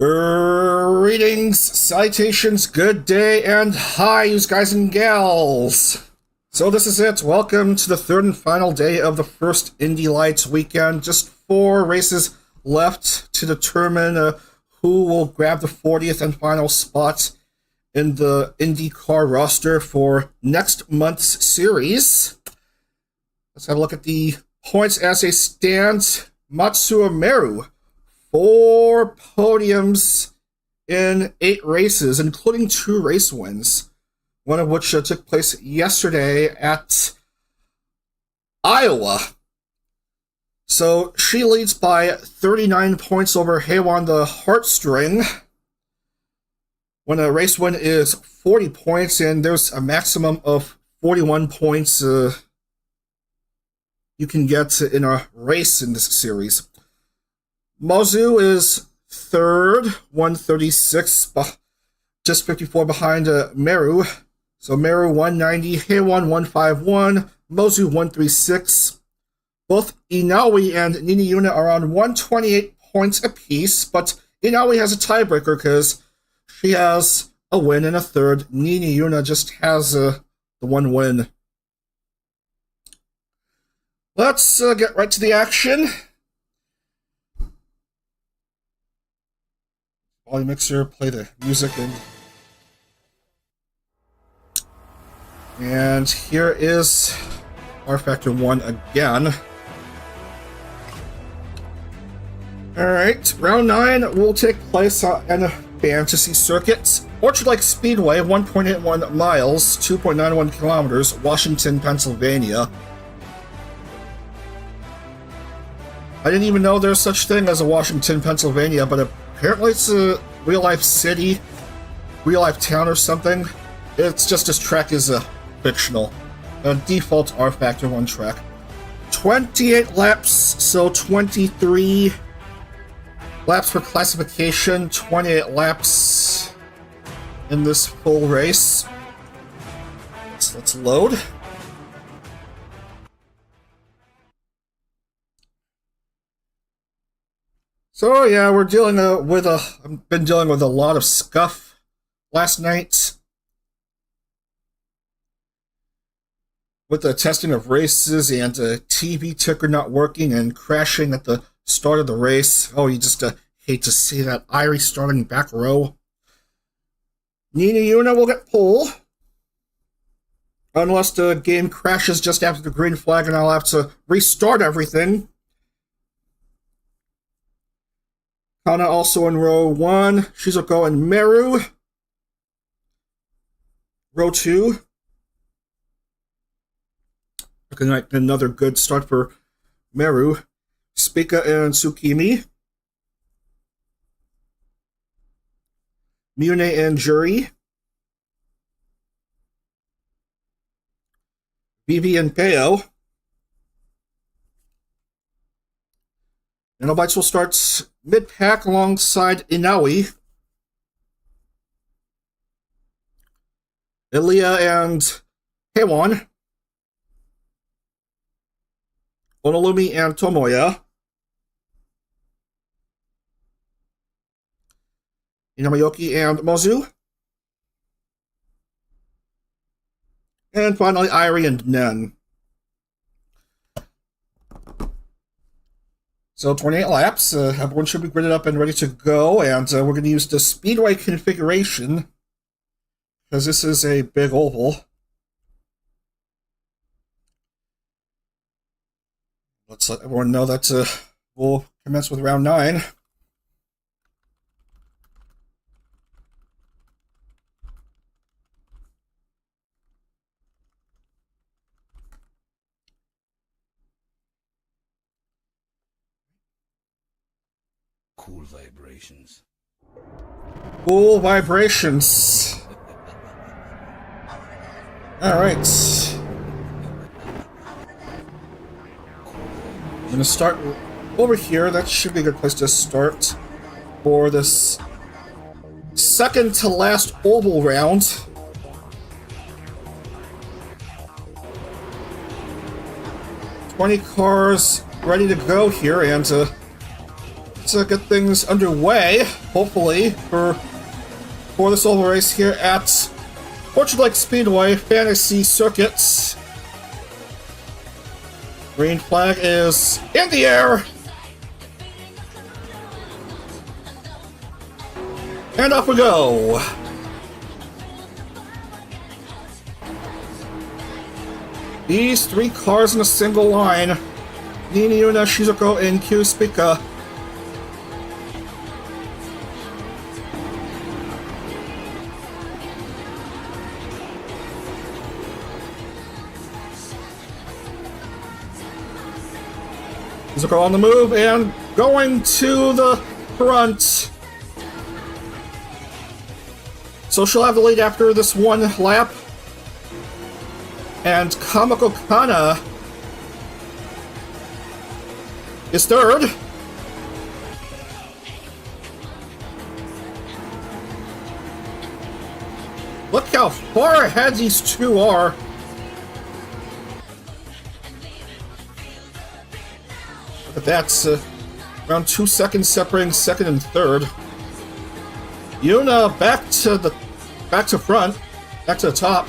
Greetings, salutations, good day, and hi, you guys and gals. So this is it. Welcome to the third and final day of the first Indy Lights weekend. Just 4 races left to determine who will grab the 40th and final spot in the IndieCar roster for next month's series. Let's have a look at the points as they stand. Matsuro Meru, 4 podiums in 8 races, including 2 race wins, one of which took place yesterday at Iowa. So she leads by 39 points over Haywan the Heartstring, when a race win is 40 points, and there's a maximum of 41 points you can get in a race in this series. Mozu is third, 136, just 54 behind Meru. So Meru 190, Haywan 151, Mozu 136. Both Inawi and Niniyuna are on 128 points apiece, but Inawi has a tiebreaker because she has a win and a third. Niniyuna just has the one win. Let's get right to the action. Volume mixer, play the music, and here is rFactor 1 again. Alright, round 9 will take place in a fantasy circuit. Orchard Lake Speedway, 1.81 miles, 2.91 kilometers, Washington, Pennsylvania. I didn't even know there's such thing as a Washington, Pennsylvania, but apparently it's a real-life city, real-life town or something. It's just this track is fictional. A default rFactor 1 track. 28 laps, so 23 laps for classification, 28 laps in this full race. Let's load. So yeah, we're dealing I've been dealing with a lot of scuff last night with the testing of races and TV ticker not working and crashing at the start of the race. Oh, you just hate to see that. Irie starting back row. Niniyuna will get pole, unless the game crashes just after the green flag and I'll have to restart everything. Kana also in row 1. Shizuko and Meru. Row 2. Looking like another good start for Meru. Spica and Tsukimi. Mune and Jury. Vivi and Peo. Nanobites will start mid-pack alongside Inawi. Ilya and Haywan. Onolumi and Tomoya. Inamayoki and Mozu. And finally, Irie and Nen. So 28 laps, everyone should be gridded up and ready to go, and we're going to use the Speedway configuration, because this is a big oval. Let's let everyone know that we'll commence with round 9. Cool vibrations. Cool vibrations. Alright. I'm going to start over here. That should be a good place to start for this second to last oval round. 20 cars ready to go here, and get things underway, hopefully, for this oval race here at Orchard Lake Speedway Fantasy Circuits. Green flag is in the air. And off we go. These three cars in a single line. Nini, Yuna, Shizuko, and Q-Spika. Shizuko on the move and going to the front. So she'll have the lead after this one lap. And Kamako Kana is third. Look how far ahead these two are. But that's around 2 seconds separating second and third. Yuna back to front, back to the top.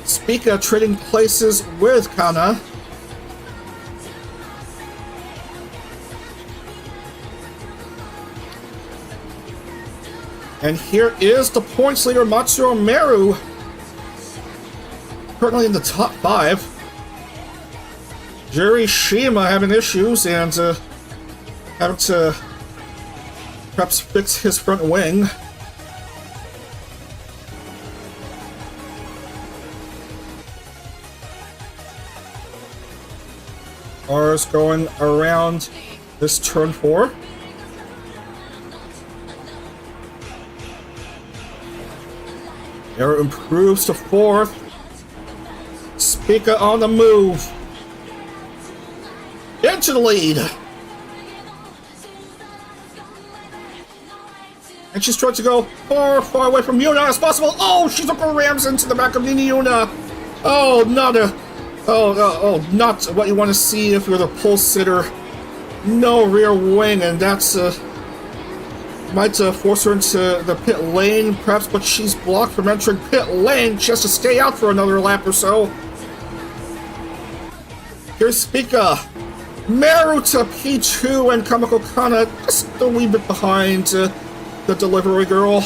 Spika trading places with Kana. And here is the points leader, Matsuro Meru, currently in the top 5. Shima having issues and having to perhaps fix his front wing. Cars going around this turn 4. Meru improves to 4th. Spika on the move. Into the lead. And she's trying to go far away from Yuna as possible. Oh, she's up her rams into the back of Nini Yuna. Oh, not what you want to see if you're the pole sitter. No rear wing, and that's might force her into the pit lane, perhaps, but she's blocked from entering pit lane. She has to stay out for another lap or so. Here's Spika. Meru to P2 and Kamako Kana just a wee bit behind the delivery girl.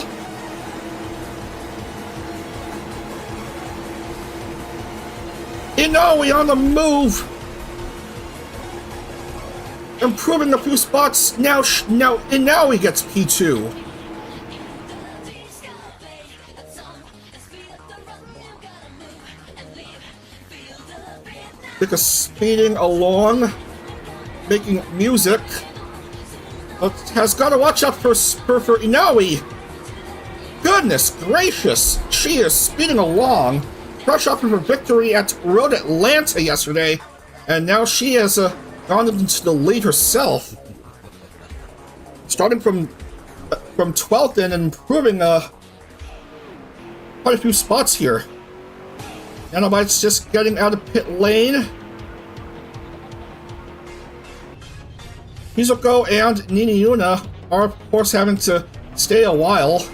Inoue on the move. Improving a few spots. Now Inoue gets P2. Spika speeding along, making music. But has got to watch out for Inoue. Goodness gracious, she is speeding along. Fresh off of her victory at Road Atlanta yesterday, and now she has gone into the lead herself. Starting from 12th and improving quite a few spots here. Nanobite's just getting out of pit lane. Mizuko and Nini Yuna are, of course, having to stay a while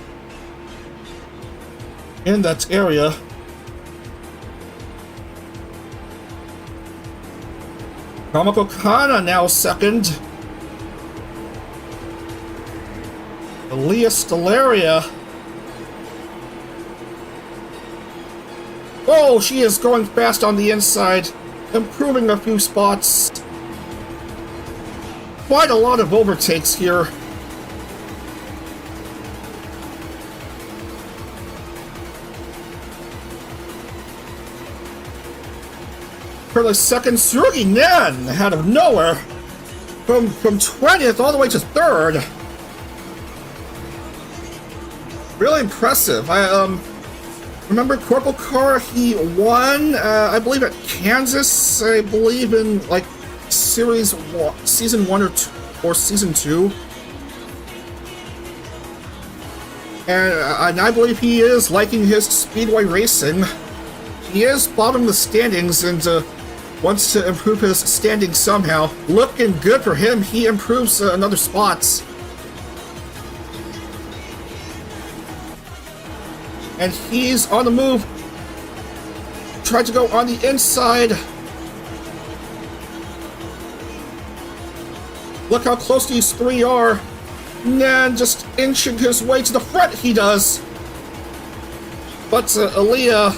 in that area. Kamako Kana now second. Elias Stellaria. Oh, she is going fast on the inside, improving a few spots. Quite a lot of overtakes here. Currently second, Surugi Nen out of nowhere. From 20th all the way to 3rd. Really impressive. I remember Corporal Car, he won, I believe at Kansas, I believe in like season 1 or 2, or season 2. And I believe he is liking his speedway racing. He is bottom of the standings, and wants to improve his standing somehow. Looking good for him. He improves another spots. And he's on the move. Tried to go on the inside. Look how close these three are. Nan just inching his way to the front, he does. But Aaliyah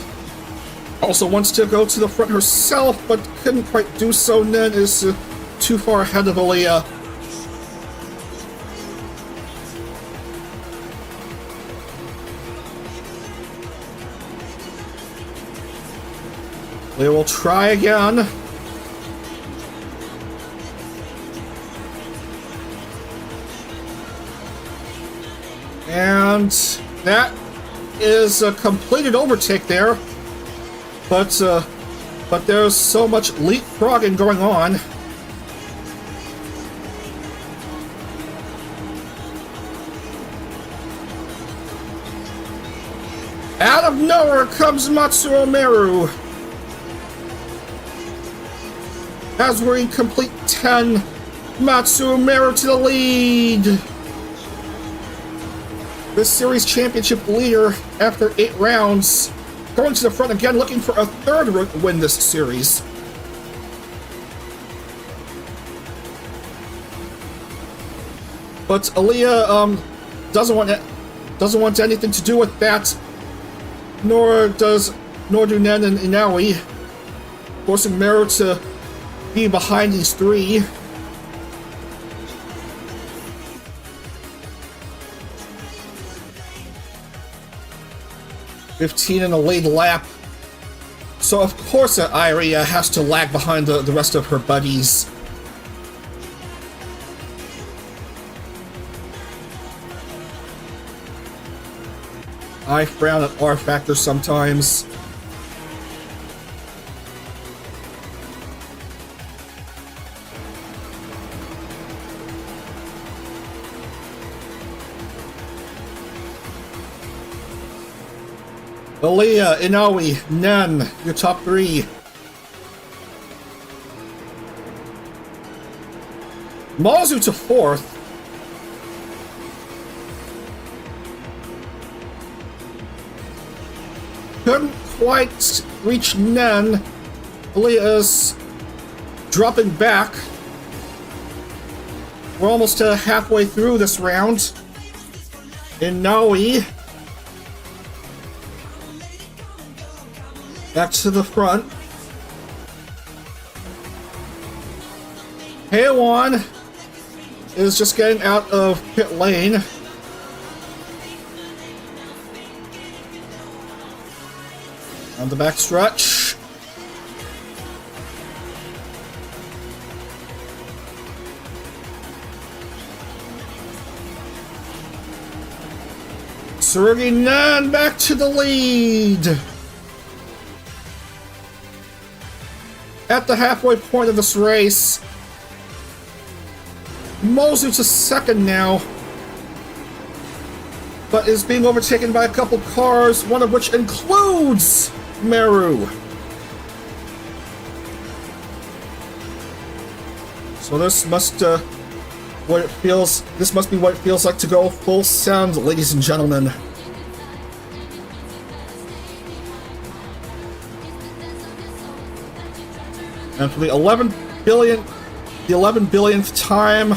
also wants to go to the front herself, but couldn't quite do so. Nan is too far ahead of Aaliyah. They will try again. And that is a completed overtake there. But there's so much leapfrogging going on. Out of nowhere comes Matsuro Meru. As we complete 10, Matsuro Meru to the lead. The series championship leader after 8 rounds. Going to the front again, looking for a third win this series. But Aaliyah doesn't want anything to do with that. Nor do Nen and Inaoi, forcing Meru to be behind these three. $15 in a late lap. So of course Iria has to lag behind the rest of her buddies. I frown at rFactor sometimes. Aaliyah, Inaoi, Nen, your top 3. Mazu to 4th. Couldn't quite reach Nen. Aaliyah is dropping back. We're almost halfway through this round. Inaoi back to the front. Heiwan is just getting out of pit lane. On the back stretch. Tsurugi Nen back to the lead. At the halfway point of this race, Mozu to 2nd now, but is being overtaken by a couple cars, one of which includes Meru. So this must be what it feels like to go full sound, ladies and gentlemen. And for the 11 billionth time,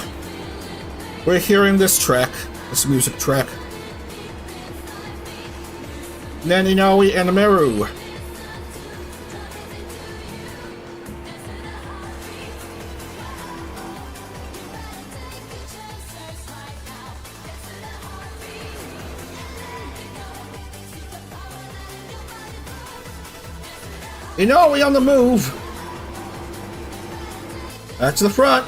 we're hearing this track, this music track. Naninawi and Meru. Inaoi on the move. Back to the front.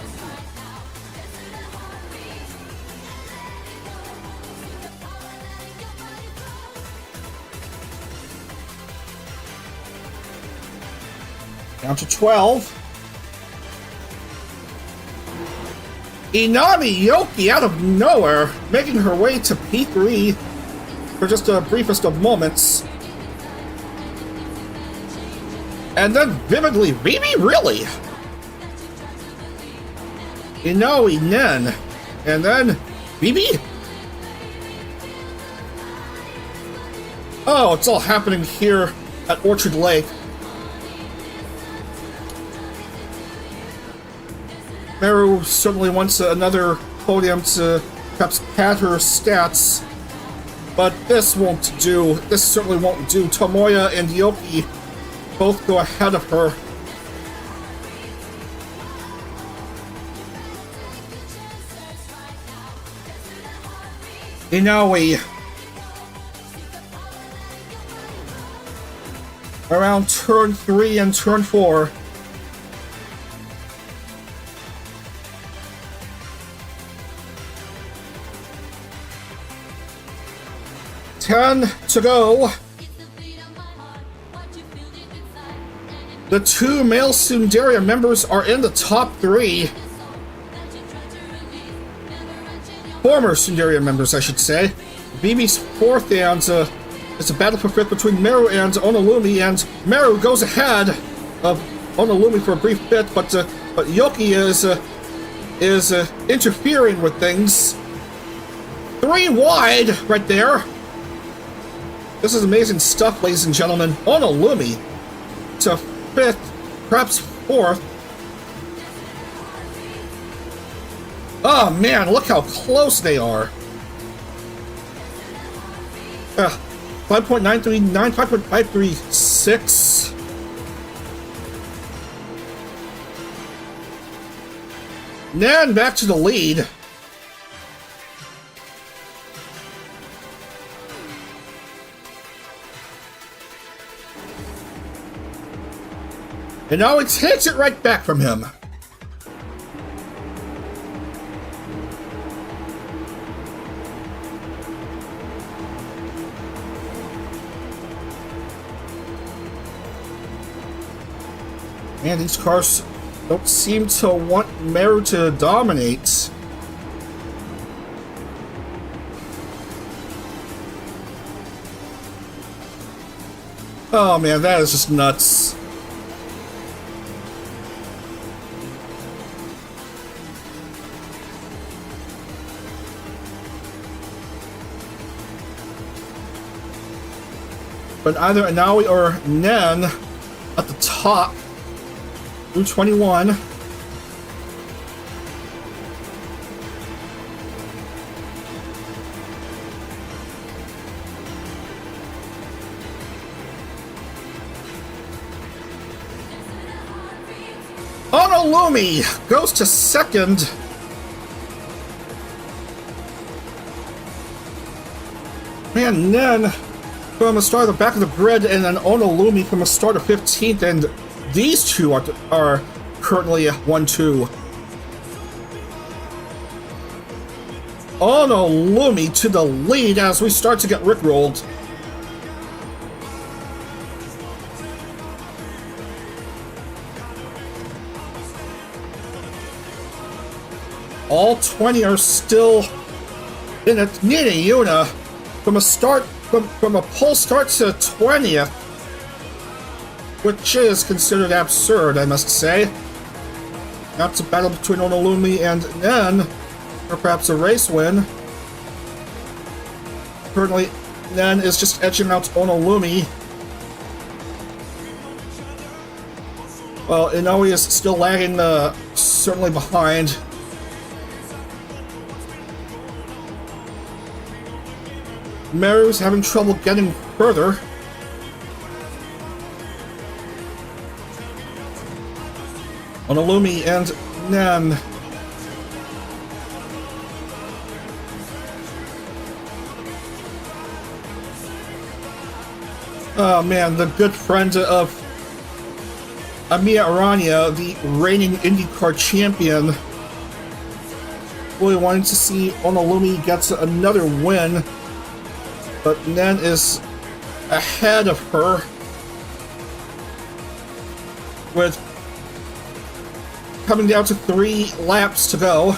Down to 12. Inami Yoki out of nowhere, making her way to P3 for just the briefest of moments. And then vividly, Bibi, really? Inoue, Nen. And then Bibi? Oh, it's all happening here at Orchard Lake. Meru certainly wants another podium to perhaps pad her stats, but this won't do. This certainly won't do. Tomoya and Yoki both go ahead of her. Inoue. Around turn 3 and turn 4. Ten to go. The two male Tsundere members are in the top 3. Former Tsundere members, I should say. Bibi's 4th, and it's a battle for 5th between Meru and Onolumi, and Meru goes ahead of Onolumi for a brief bit, but Yoki is interfering with things. 3 wide right there. This is amazing stuff, ladies and gentlemen. Onolumi to 5th, perhaps 4th. Oh man, look how close they are. 5.939, 5.536. Nan back to the lead. And now it takes it right back from him. Man, these cars don't seem to want Meru to dominate. Oh man, that is just nuts. But either Inoue or Nen at the top through 21. Onolumi goes to 2nd. Man, Nen from a start at the back of the grid, and then Onolumi from a start of 15th, and these two are currently 1-2. Onolumi to the lead as we start to get rickrolled. All 20 are still in it. Nina Yuna from a start from a pole start to 20th, which is considered absurd, I must say. That's a battle between Onolumi and Nen, or perhaps a race win. Currently, Nen is just edging out Onolumi. Well, Inoue is still lagging, certainly behind. Meru's having trouble getting further. Onolumi and Nen. Oh man, the good friend of Amiya Aranya, the reigning IndieCar champion. Really wanting to see Onolumi gets another win. But Nen is ahead of her with coming down to 3 laps to go.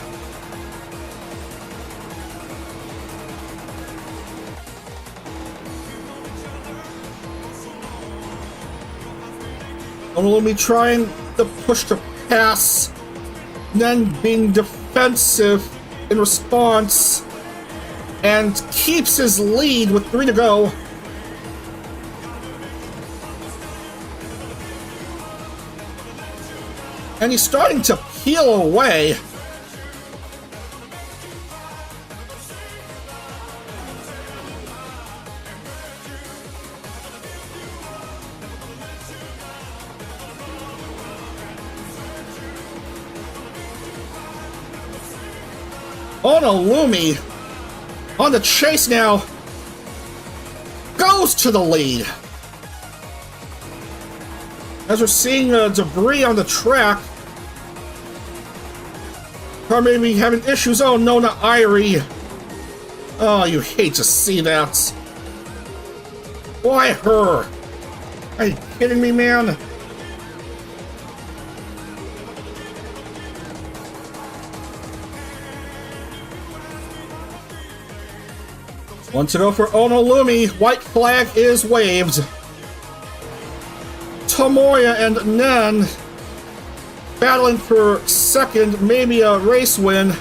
Onolumi trying to push to pass, then being defensive in response, and keeps his lead with 3 to go. And he's starting to peel away. Onolumi on the chase now, goes to the lead. As we're seeing debris on the track. Car may be having issues. Oh no, not Irie. Oh, you hate to see that. Why her? Are you kidding me, man? One to go for Onolumi. White flag is waved. Tomoya and Nen battling for second, maybe a race win,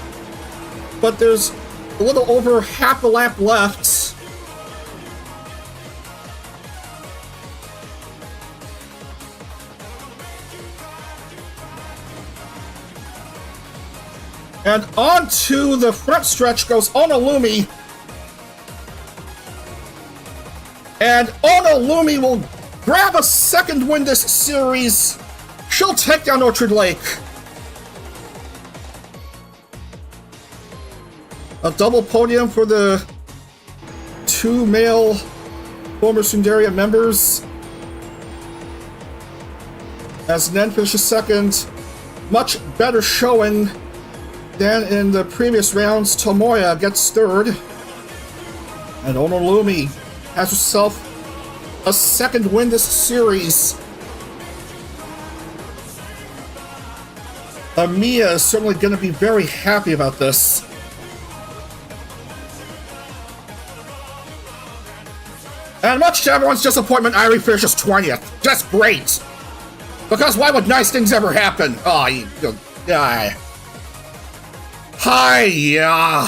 but there's a little over half a lap left. And onto the front stretch goes Onolumi. And Onolumi will grab a second win this series. She'll take down Orchard Lake. A double podium for the 2 male former Sundaria members. As Nen finishes second. Much better showing than in the previous rounds. Tomoya gets third. And Onolumi has herself a second win this series. Amiya is certainly going to be very happy about this. And much to everyone's disappointment, Irie finishes 20th. Just great. Because why would nice things ever happen? Oh, you guy. Hiya.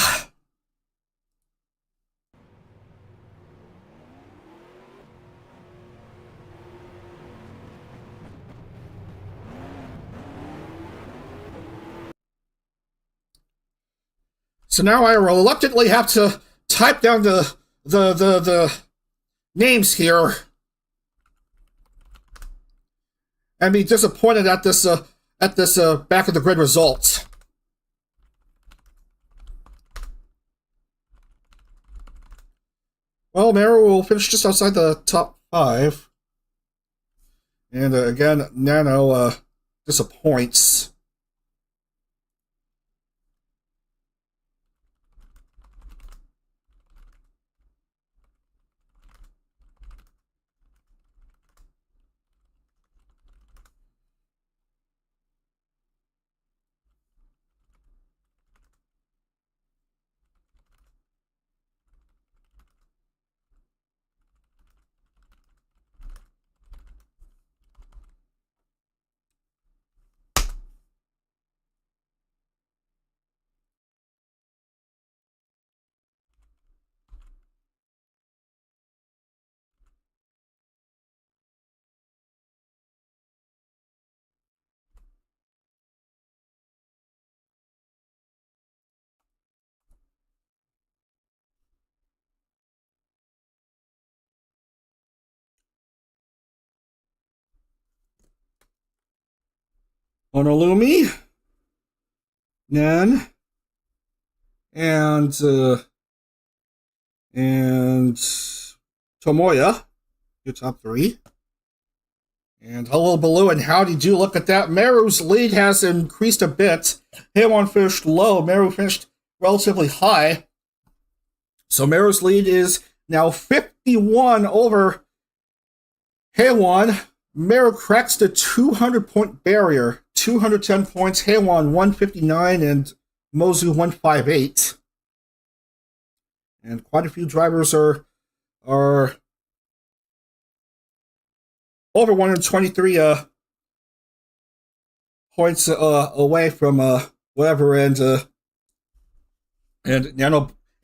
So now I reluctantly have to type down the names here and be disappointed at this back of the grid results. Well, Meru will finish just outside the top 5, and again, Nano disappoints. Onolumi, Nen, and Tomoya, your top 3. And hello, Baloo, and howdy do. Look at that. Meru's lead has increased a bit. Heiwan finished low. Meru finished relatively high. So Meru's lead is now 51 over Heiwan. Meru cracks the 200-point barrier. 210 points. Heiwan 159 and Mozu 158. And quite a few drivers are over 123 points away from whatever, and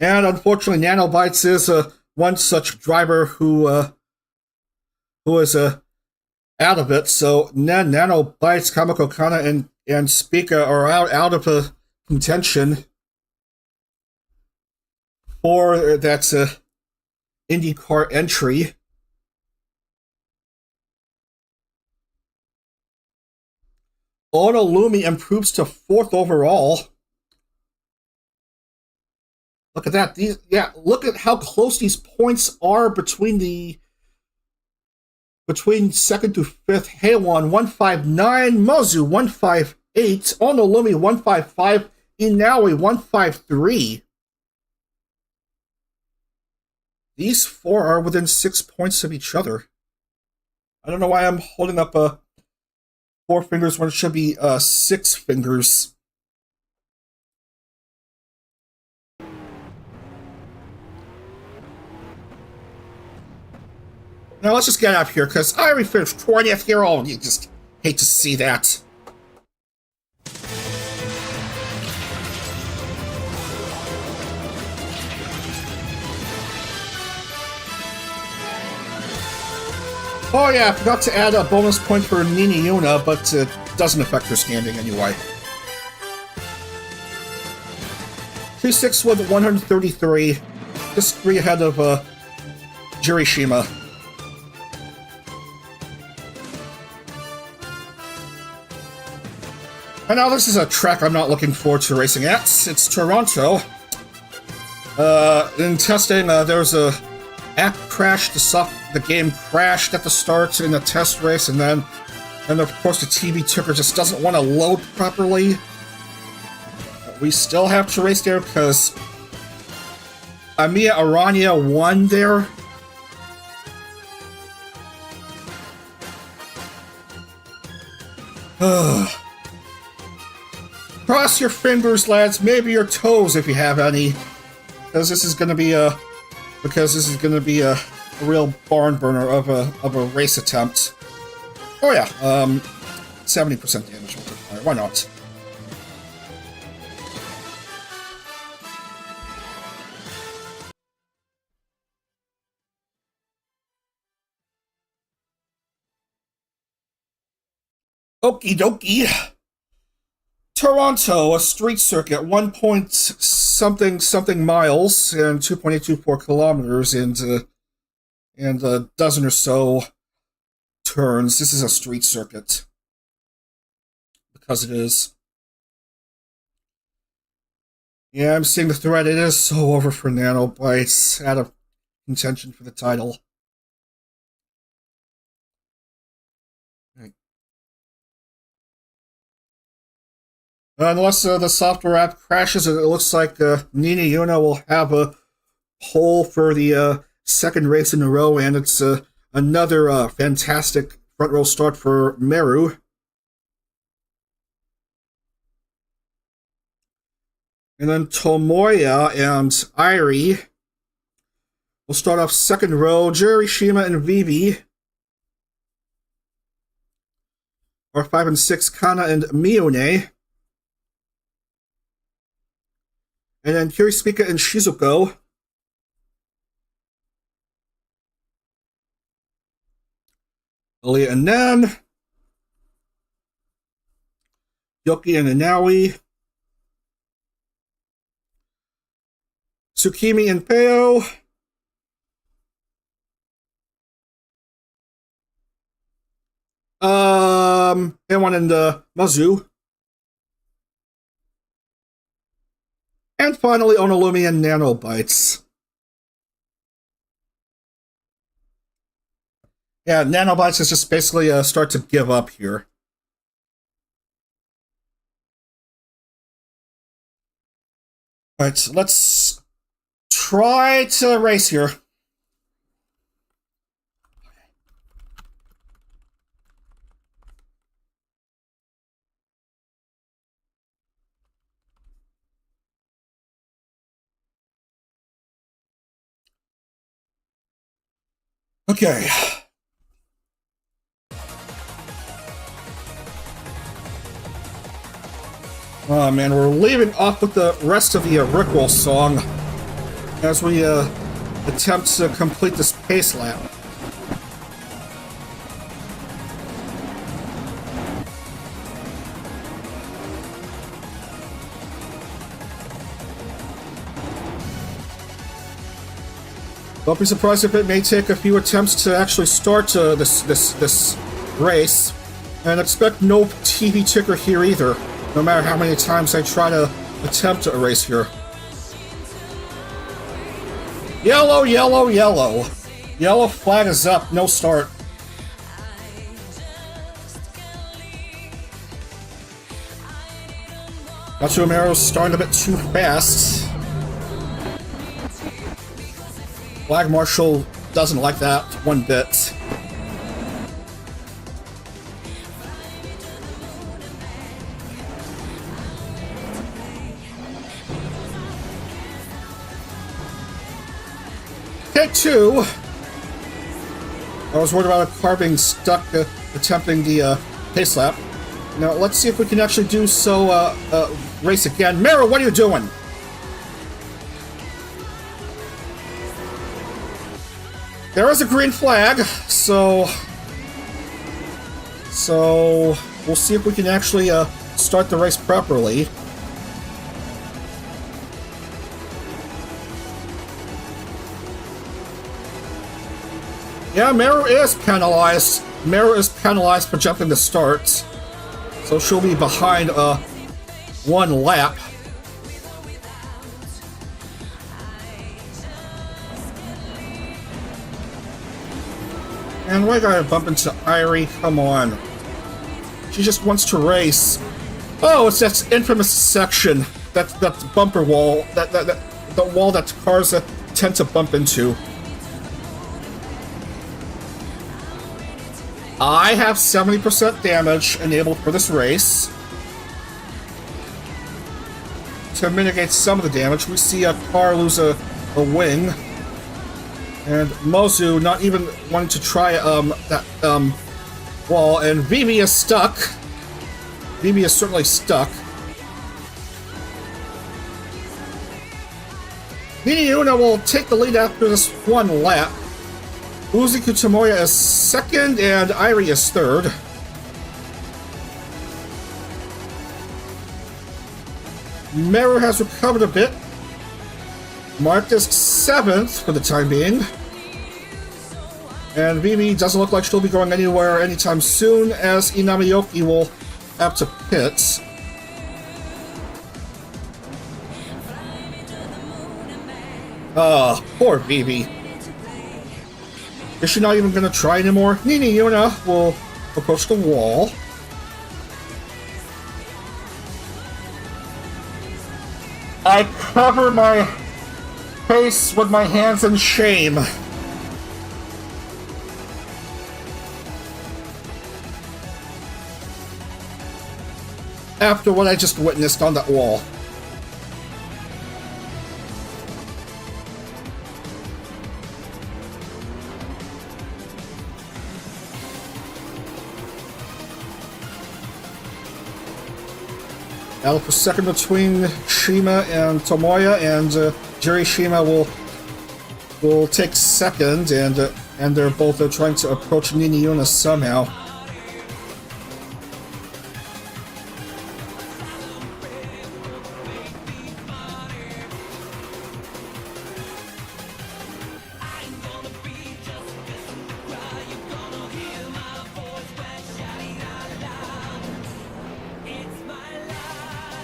unfortunately, Nanobytes is one such driver who is out of it. So Nanobytes, Kamiko Kana, and Spica are out of contention for that IndieCar entry. Onolumi improves to 4th overall. Look at that. Look at how close these points are between 2nd to 5th. Heiwan 159, Mozu 158, Onolumi 155, Inaui 153. These 4 are within 6 points of each other. I don't know why I'm holding up 4 fingers when it should be 6 fingers. Now let's just get up here, because I already finished 20th here. Oh, you just hate to see that. Oh yeah, I forgot to add a bonus point for Nini Yuna, but it doesn't affect her standing anyway. 2-6 with 133, just 3 ahead of Jirishima. And now this is a track I'm not looking forward to racing at. It's Toronto. In testing, there was a app crash. The game crashed at the start in the test race, and of course the TV ticker just doesn't want to load properly. We still have to race there because Amiya Aranya won there. Cross your fingers, lads. Maybe your toes if you have any, because this is going to be a real barn burner of a race attempt. Oh yeah, 70% damage. Alright, why not? Okie dokie. Toronto, a street circuit, 1 point something miles and 2.824 kilometers, and a dozen or so turns. This is a street circuit because it is. Yeah, I'm seeing the thread. It is so over for Nanobytes, out of contention for the title. Unless the software app crashes, it looks like Nini Yuna will have a pole for the second race in a row, and it's another fantastic front row start for Meru. And then Tomoya and Irie will start off second row. Jirishima and Vivi are 5 and 6. Kana and Mione. And then Kirismika and Shizuko. Alia and Nan. Yoki and Inaui. Tsukimi and Peo. Heiwan and Mazu. And finally, Onolumi and Nanobytes. Yeah, Nanobytes is just basically start to give up here. Alright, so let's try to race here. Okay. Oh man, we're leaving off with the rest of the Rickroll song as we attempt to complete this pace lap. Don't be surprised if it may take a few attempts to actually start this race, and expect no TV ticker here either, no matter how many times I try to attempt a race here. Yellow, yellow, yellow. Yellow flag is up, no start. Matsuro Meru is starting a bit too fast. Flag Marshal doesn't like that one bit. Take two. I was worried about a car being stuck attempting the pace lap. Now let's see if we can actually do so. Race again. Meru, what are you doing? There is a green flag, so we'll see if we can actually start the race properly. Yeah, Meru is penalized. Meru is penalized for jumping the start, so she'll be behind one lap. And we're gonna bump into Irie, come on. She just wants to race. Oh, it's that infamous section. That bumper wall. The wall that cars tend to bump into. I have 70% damage enabled for this race. To mitigate some of the damage, we see a car lose a wing. And Mozu not even wanting to try that wall, and Vivi is stuck. Vivi is certainly stuck. Nini Una will take the lead after this one lap. Uziku Tomoya is second, and Irie is third. Meru has recovered a bit. Marked as 7th for the time being. And Vivi doesn't look like she'll be going anywhere anytime soon, as Inamiyoki will have to pit. Poor Vivi. Is she not even gonna try anymore? Nini Yuna will approach the wall. I cover my face with my hands in shame. After what I just witnessed on that wall. Battle for second between Shima and Tomoya, and Jerry Shima will take second, and they're both trying to approach Nini Yuna somehow.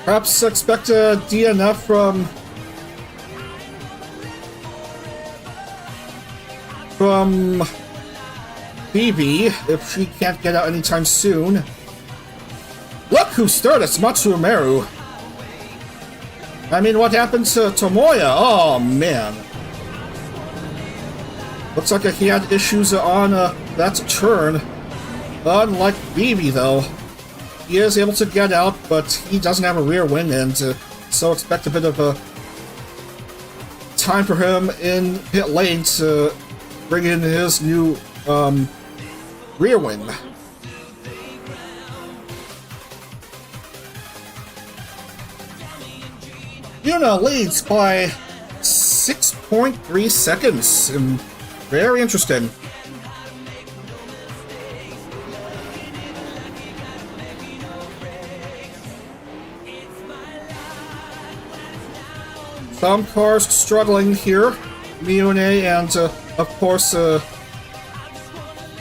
Perhaps expect a DNF from Vivi if she can't get out anytime soon. Look who's third, it's Matsuro Meru. I mean, what happened to Tomoya? Oh man. Looks like he had issues on that turn. Unlike Vivi though. He is able to get out, but he doesn't have a rear wing, and so expect a bit of a time for him in pit lane to bring in his new rear wing. Yuna leads by 6.3 seconds. Very interesting. Some cars struggling here. Miune and, of course,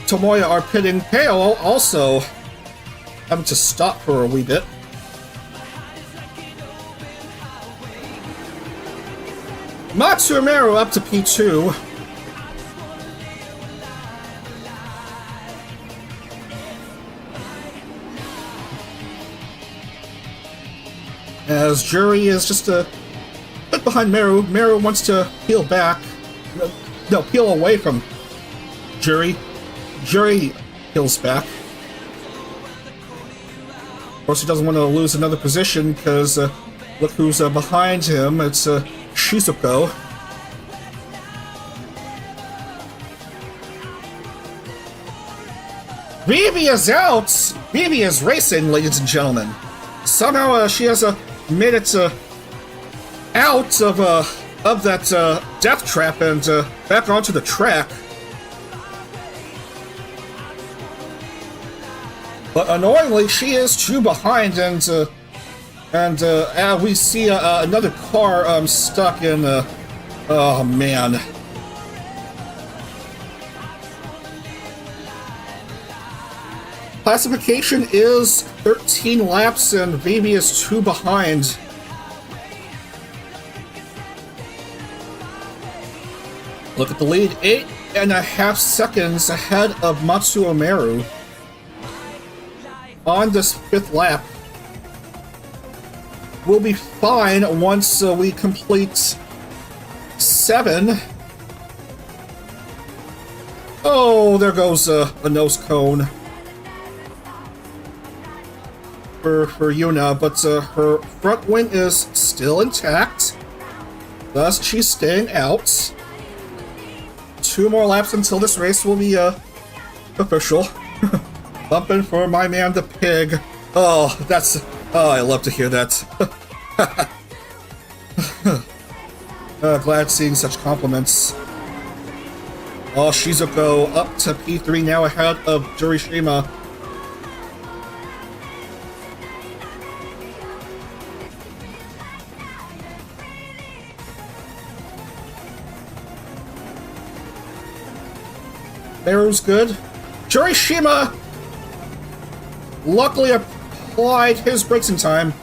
Tomoya are pitting. Peo also having to stop for a wee bit. Matsuro Meru up to P2. As Jury is just a bit behind Meru. Meru wants to peel back. No, peel away from Jury. Jury peels back. Of course, he doesn't want to lose another position because look who's behind him. It's Shizuko. Vivi is out! Vivi is racing, ladies and gentlemen. Somehow she has made it out of that death trap and back onto the track. But annoyingly, she is 2 behind, and we see another car stuck in. Oh man. Classification is 13 laps, and Vivi is 2 behind. Look at the lead, 8.5 seconds ahead of Matsuro Meru on this 5th lap. We'll be fine once we complete 7. Oh, there goes a nose cone for Yuna, but her front wing is still intact. Thus, she's staying out. 2 more laps until this race will be official. Bumping for my man, the pig. Oh, that's... Oh, I love to hear that. Glad seeing such compliments. Oh, Shizuko up to P3 now ahead of Jurishima. Meru's good. Jurishima luckily applied his brakes in time.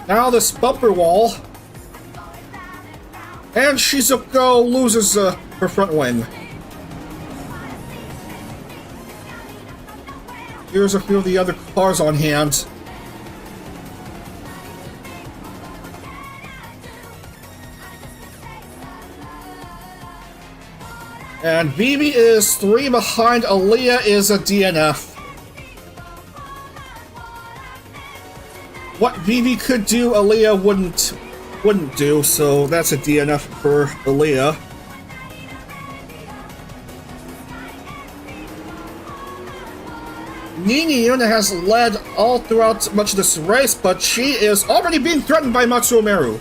Now this bumper wall. And Shizuko loses her front wing. Here's a few of the other cars on hand. And Vivi is 3 behind. Aaliyah is a DNF. What Vivi could do, Aaliyah wouldn't do, so that's a DNF for Aaliyah. Nini Yuna has led all throughout much of this race, but she is already being threatened by Matsuro Meru.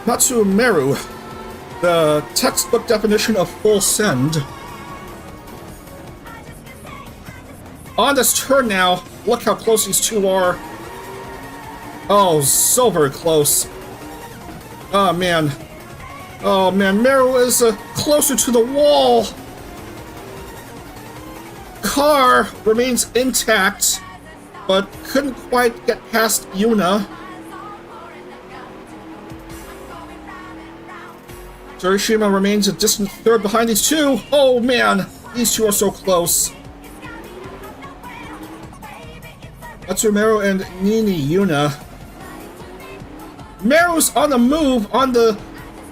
Matsuro Meru, the textbook definition of full send. On this turn now, look how close these two are. Oh, so very close. Oh man. Oh man, Meru is closer to the wall. Car remains intact, but couldn't quite get past Yuna. Jurishima remains a distant 3rd behind these two. Oh man, these two are so close. Matsuro Meru and Nini Yuna. Meru's on the move on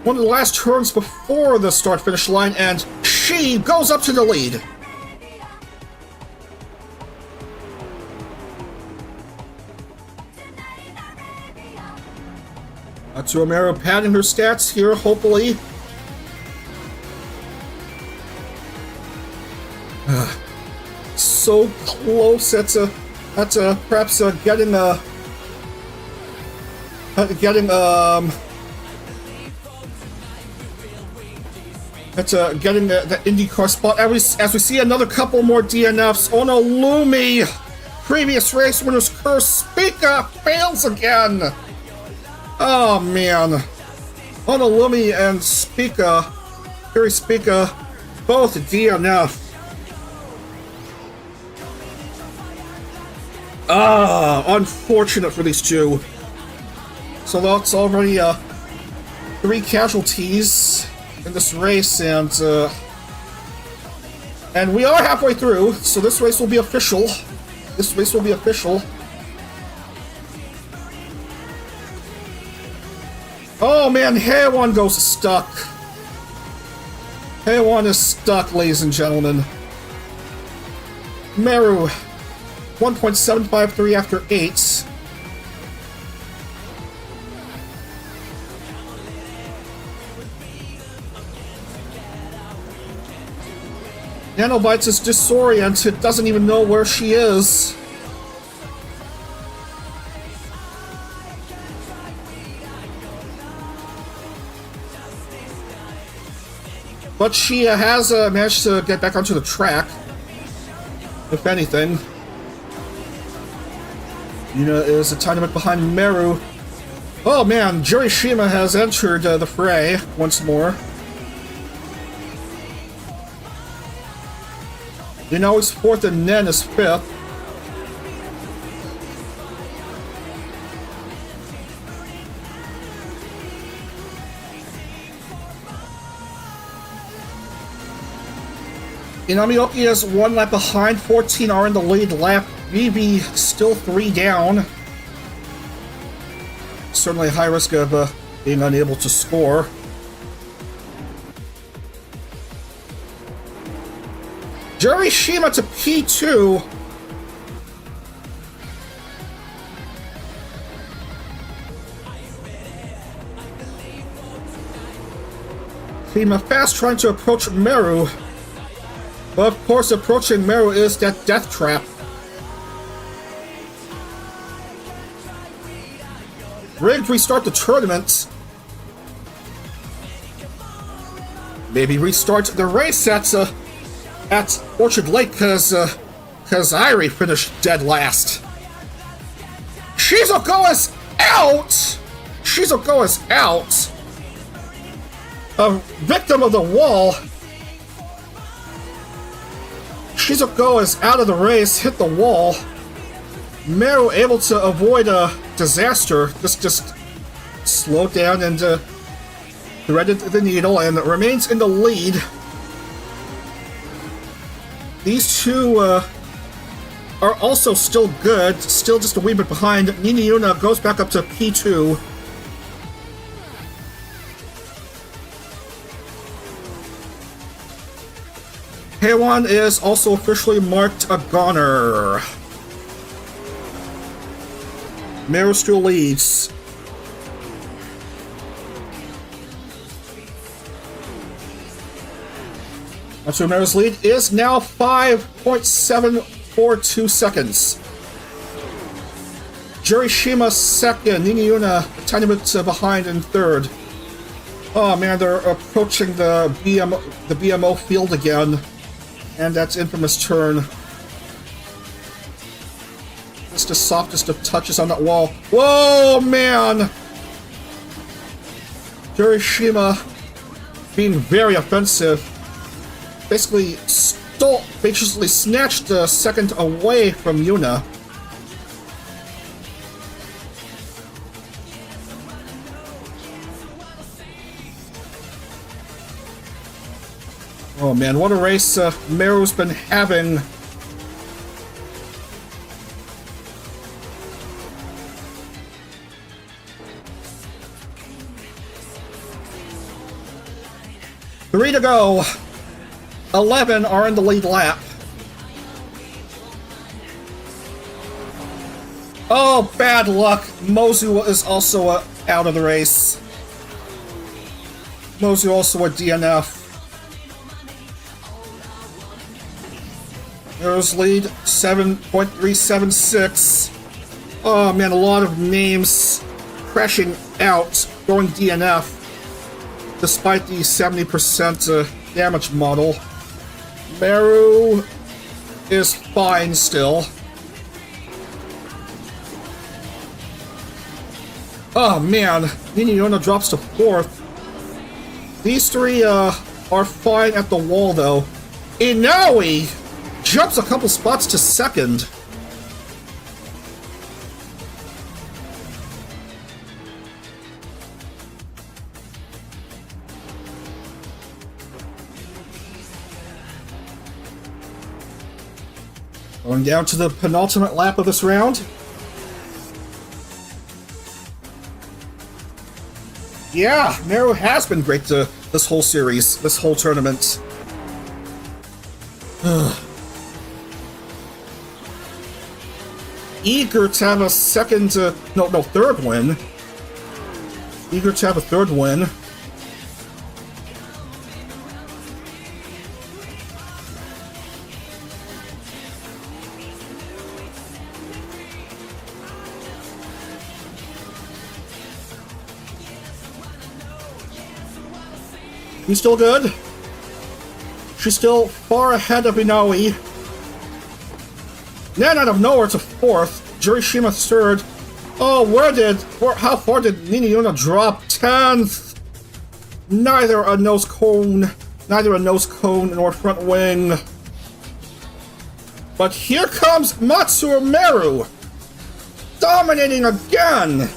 one of the last turns before the start-finish line, and she goes up to the lead. Matsuro Meru padding her stats here, hopefully. So so close at perhaps getting the IndieCar spot. As we see another couple more DNFs. Oh no, Lumi! Previous race winner's curse. Spica fails again. Oh man. Oh no, Lumi and Spica, Harry Spica, both DNF. Unfortunate for these two. So that's already 3 casualties in this race, and we are halfway through, so this race will be official. Oh man, Haywon goes stuck. Haywon is stuck, ladies and gentlemen. Meru, 1.753 after 8. Nanobites is disoriented, doesn't even know where she is. But she has managed to get back onto the track, if anything. Yuna is a tiny bit behind Meru. Oh man, Jurishima has entered the fray once more. Yuna is 4th and Nen is 5th. Inamioki is 1 lap behind, 14 are in the lead lap. BB still 3 down. Certainly a high risk of being unable to score. Jurishima to P2. Team fast trying to approach Meru. But of course, approaching Meru is that death trap. Rigged restart the tournament. Maybe restart the race at Orchard Lake, cause Irie finished dead last. Shizuko is out! Shizuko is out! A victim of the wall. Shizuko is out of the race, hit the wall. Meru able to avoid a disaster, just slowed down and threaded the needle and remains in the lead. These two are also still good, still just a wee bit behind. Nini Yuna goes back up to P2. Haywon is also officially marked a goner. Meru still leads. Matsuro Meru's lead is now 5.742 seconds. Jurishima second, Nini Yuna a tiny bit behind in third. Oh man, they're approaching the BMO field again. And that's infamous turn. Just the softest of touches on that wall. Whoa, man! Jurishima being very offensive. Basically snatched the second away from Yuna. Oh man, what a race Meru's been having. Three to go. 11 are in the lead lap. Oh, bad luck. Mozu is also out of the race. Mozu also a DNF. Meru's lead, 7.376. Oh man, a lot of names crashing out, going DNF, despite the 70% damage model. Meru is fine still. Oh man, Niniona drops to 4th. These three are fine at the wall though. Inaoi jumps a couple spots to 2nd. Going down to the penultimate lap of this round. Yeah, Meru has been great to this whole series, this whole tournament. Eager to have a third win. Eager to have a third win. She's still good. She's still far ahead of Inaoi. Then out of nowhere to 4th. Jurishima 3rd. Oh, how far did Niniona drop? 10th. Neither a nose cone nor front wing. But here comes Matsuro Meru, dominating again.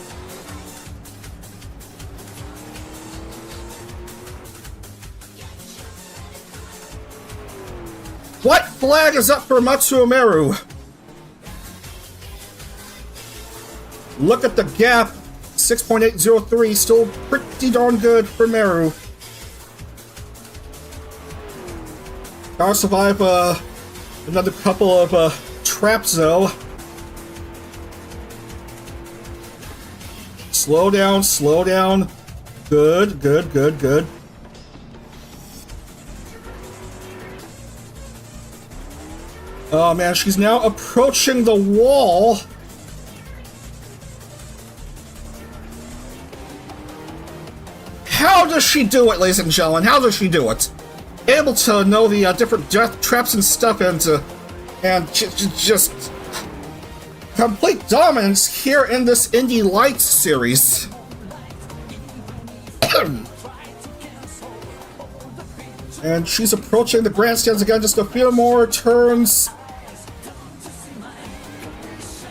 White flag is up for Matsuro Meru. Look at the gap. 6.803, still pretty darn good for Meru. Gotta survive another couple of traps though. Slow down, slow down. Good, good, good, good. Oh man, she's now approaching the wall. How does she do it, ladies and gentlemen? How does she do it? Able to know the different death traps and stuff, and just complete dominance here in this Indie Lights series. And she's approaching the grandstands again, just a few more turns.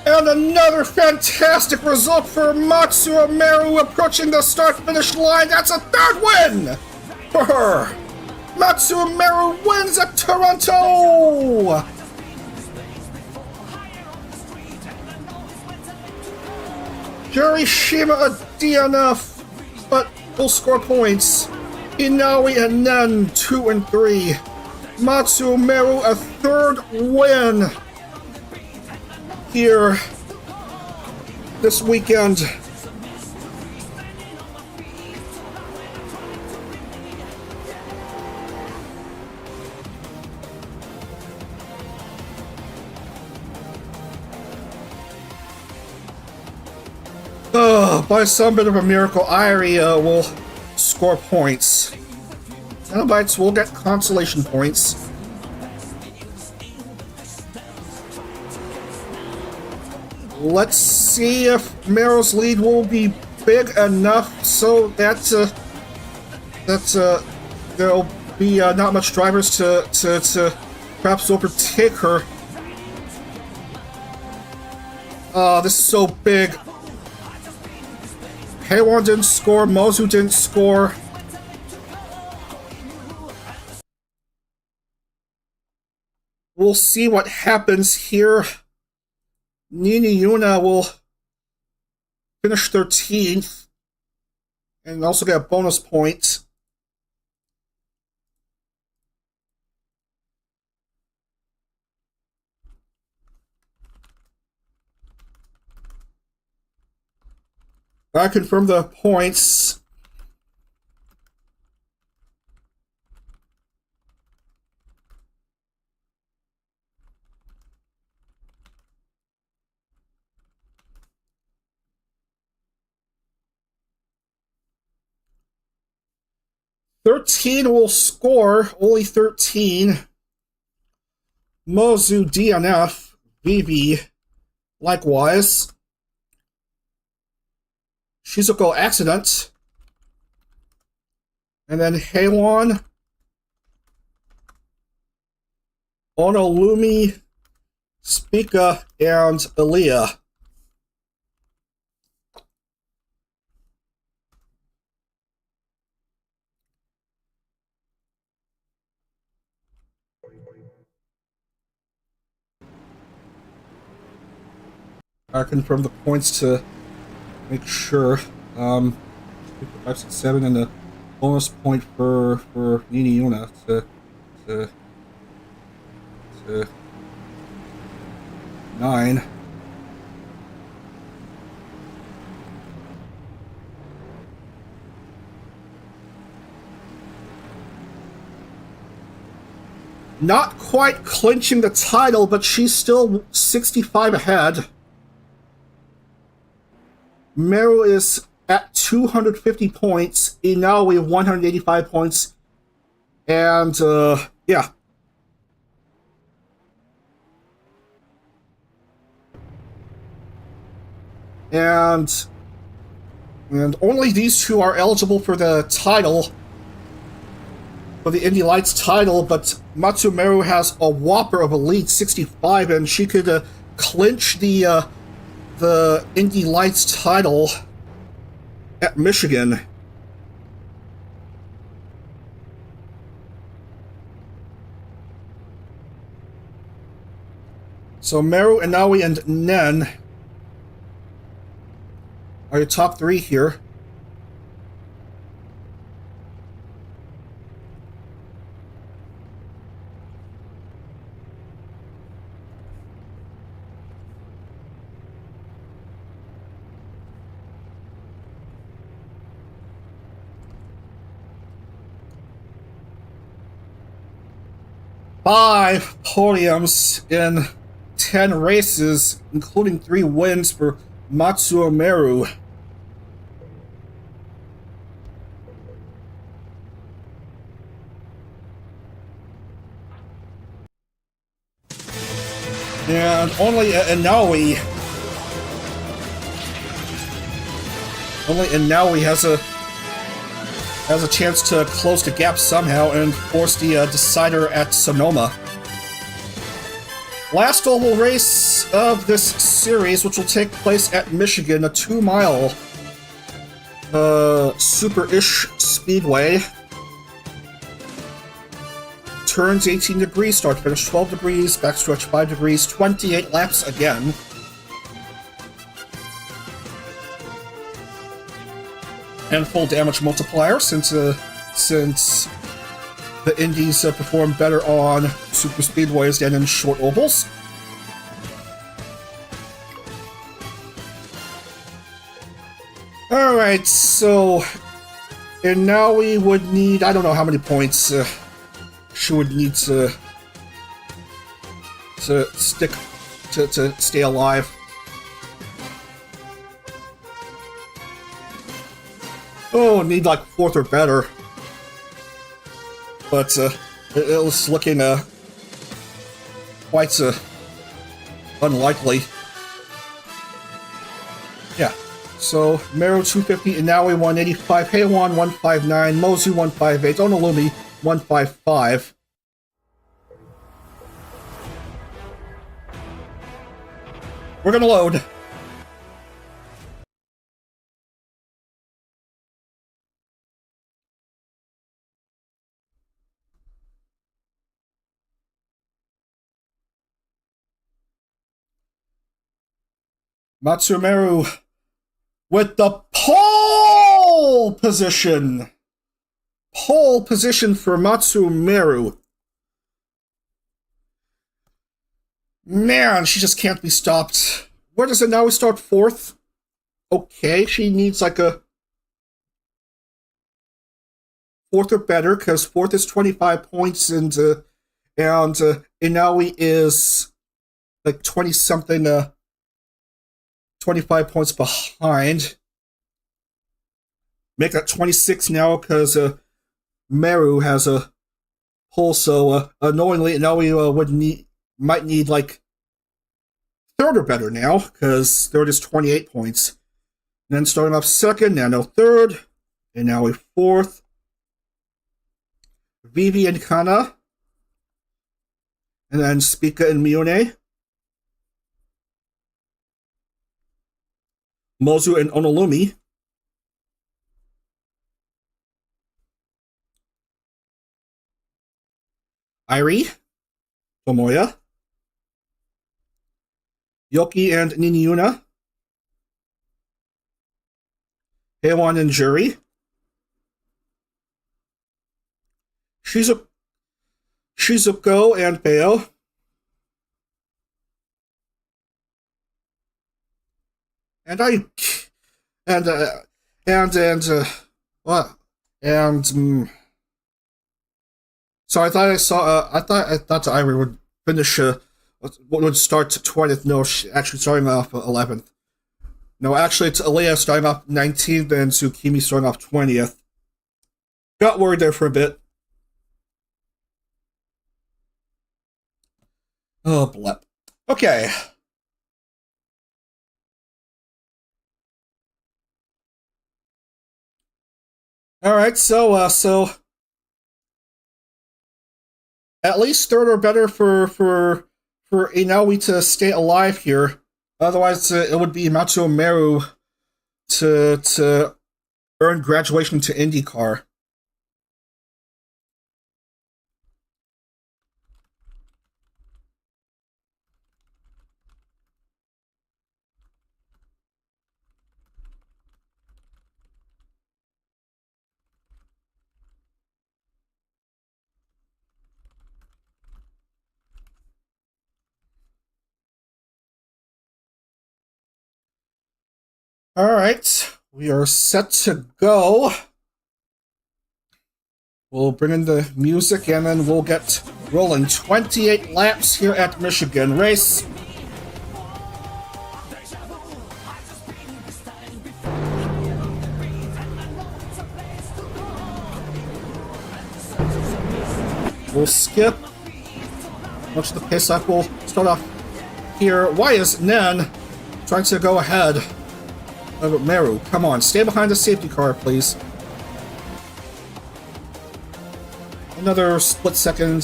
And another fantastic result for Matsuro Meru, approaching the start-finish line. That's a 3rd win for her. Matsuro Meru wins at Toronto. Jurishima a DNF, but will score points. Inaoi and Nen 2 and 3. Matsuro Meru a 3rd win here this weekend. By some bit of a miracle, Irie will score points. Nanobites will get consolation points. Let's see if Meru's lead will be big enough so that there'll be not much drivers to perhaps overtake her. This is so big. Heiwan didn't score, Mozu didn't score. We'll see what happens here. Niniuna will finish 13th and also get a bonus point. I confirm the points. 13 will score, only 13. Mozu, DNF, Vivi, likewise. Shizuko, accident. And then Heilon, Onolumi, Spica, and Aaliyah. I confirm the points to make sure. 5, 6, 7, and a bonus point for Nini Yuna to 9. Not quite clinching the title, but she's still 65 ahead. Meru is at 250 points. Inaoi 185 points. And, yeah. And only these two are eligible for the title, for the Indy Lights title, but Matsuro Meru has a whopper of Elite 65, and she could clinch the Indy Lights title at Michigan. So Meru, Inaoi, and Nen are your top 3 here. Five podiums in 10 races, including 3 wins for Matsuro Meru. And only Inaoi has a chance to close the gap somehow and force the decider at Sonoma. Last oval race of this series, which will take place at Michigan, a 2-mile super-ish speedway. Turns 18 degrees, start finish 12 degrees, backstretch 5 degrees, 28 laps again. And full damage multiplier, since the Indies perform better on super speedways than in short ovals. Alright, so... And now we would need... I don't know how many points she would need to stay alive. Oh, need like 4th or better. But it was looking quite unlikely. Yeah. So Meru 250, Inaoi 185, Heiwan 159, Mozu 158, Onolumi 155. We're gonna load. Matsuro Meru with the pole position! Pole position for Matsuro Meru. Man, she just can't be stopped. Where does it now start? 4th? Okay, she needs like a 4th or better, because 4th is 25 points, and Inaoi is like 20-something, 25 points behind. Make that 26 now, because Meru has a pull, so annoyingly, now we might need like third or better now, because third is 28 points. And then starting off second, Nano third, and now a fourth. Vivi and Kana, and then Spica and Mione. Mozu and Onolumi. Airi, Tomoya. Yoki and Niniuna. Heiwan and Juri. Shizuko and Peo. And so I thought Ivory would finish would start 20th. No, actually starting off 11th. No, actually it's Alea starting off 19th and Tsukimi starting off 20th. Got worried there for a bit. Oh, blep. Okay. All right, so at least third or better for Inaui to stay alive here. Otherwise, it would be Matsuro Meru to earn graduation to IndieCar. All right, we are set to go. We'll bring in the music and then we'll get rolling. 28 laps here at Michigan Race. We'll skip much of the pace up. We'll start off here. Why is Nen trying to go ahead? Meru, come on, stay behind the safety car, please. Another split second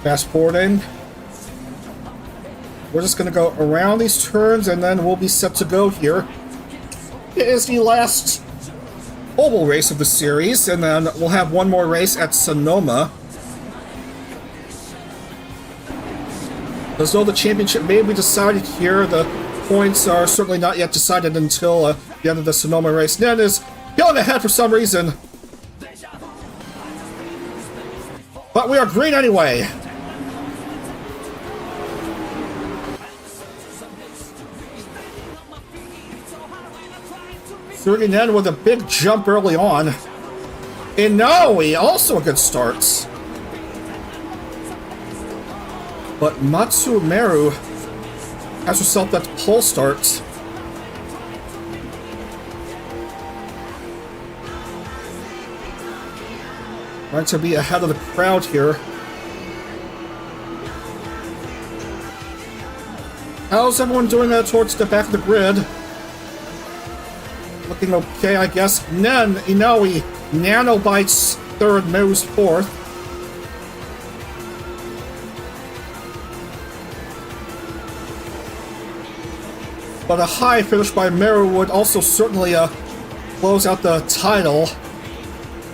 fast forwarding. We're just going to go around these turns and then we'll be set to go here. It is the last oval race of the series, and then we'll have one more race at Sonoma. As though the championship may be decided here, the points are certainly not yet decided until the end of the Sonoma race. Nen is going ahead for some reason. But we are green anyway. Nen with a big jump early on. Inaui, also a good start. But Matsuro Meru has herself that pole start. Trying to be ahead of the crowd here. How's everyone doing towards the back of the grid? Looking okay, I guess. Nen, Inaui, Nanobites third, Meru's fourth. But a high finish by Meru would also certainly close out the title,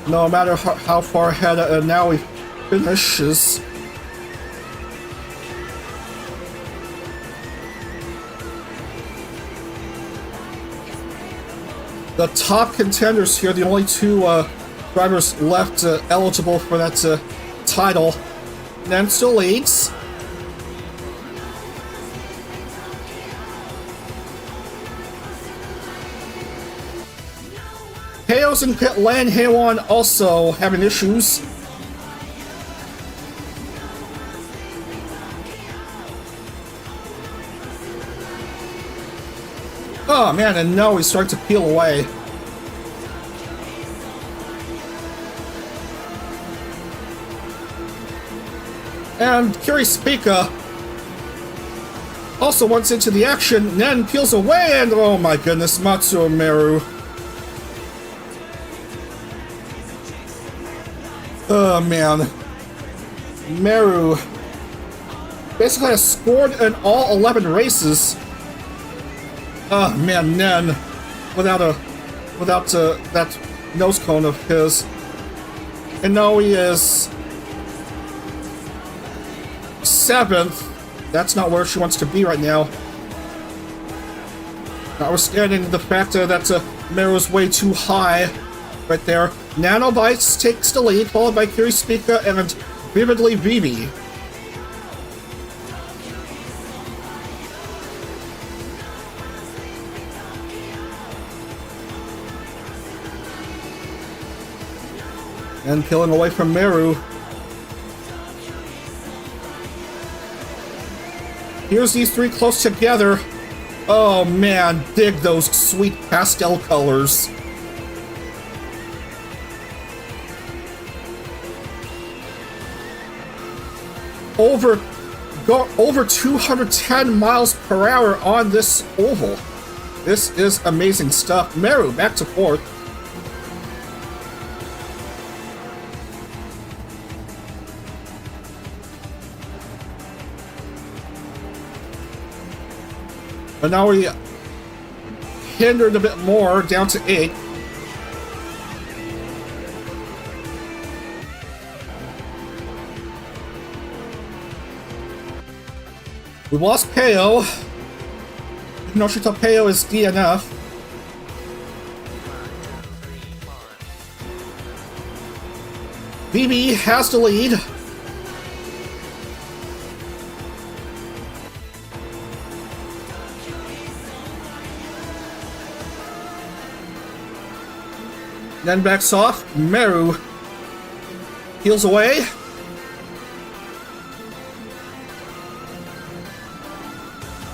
no matter how far ahead now he finishes. The top contenders here, the only two drivers left eligible for that title, Nen still leads. Heo's in pit lane. Heiwan also having issues. Oh man, and now he's starting to peel away. And Kirispika also wants into the action, then peels away, and oh my goodness, Matsuro Meru. Oh man. Meru basically has scored in all 11 races. Oh man, Nen, without that nose cone of his. And now he is 7th. That's not where she wants to be right now. Notwithstanding the fact that Meru's way too high right there. Nanobites takes the lead, followed by Kirispika and Vividly Vivi. And peeling away from Meru. Here's these three close together. Oh man, dig those sweet pastel colors. Over 210 miles per hour on this oval. This is amazing stuff. Meru back to 4th. But now we hindered a bit more, down to 8. We lost Peo. Noshita Peo is DNF. BB has the lead. Then backs off. Meru peels away.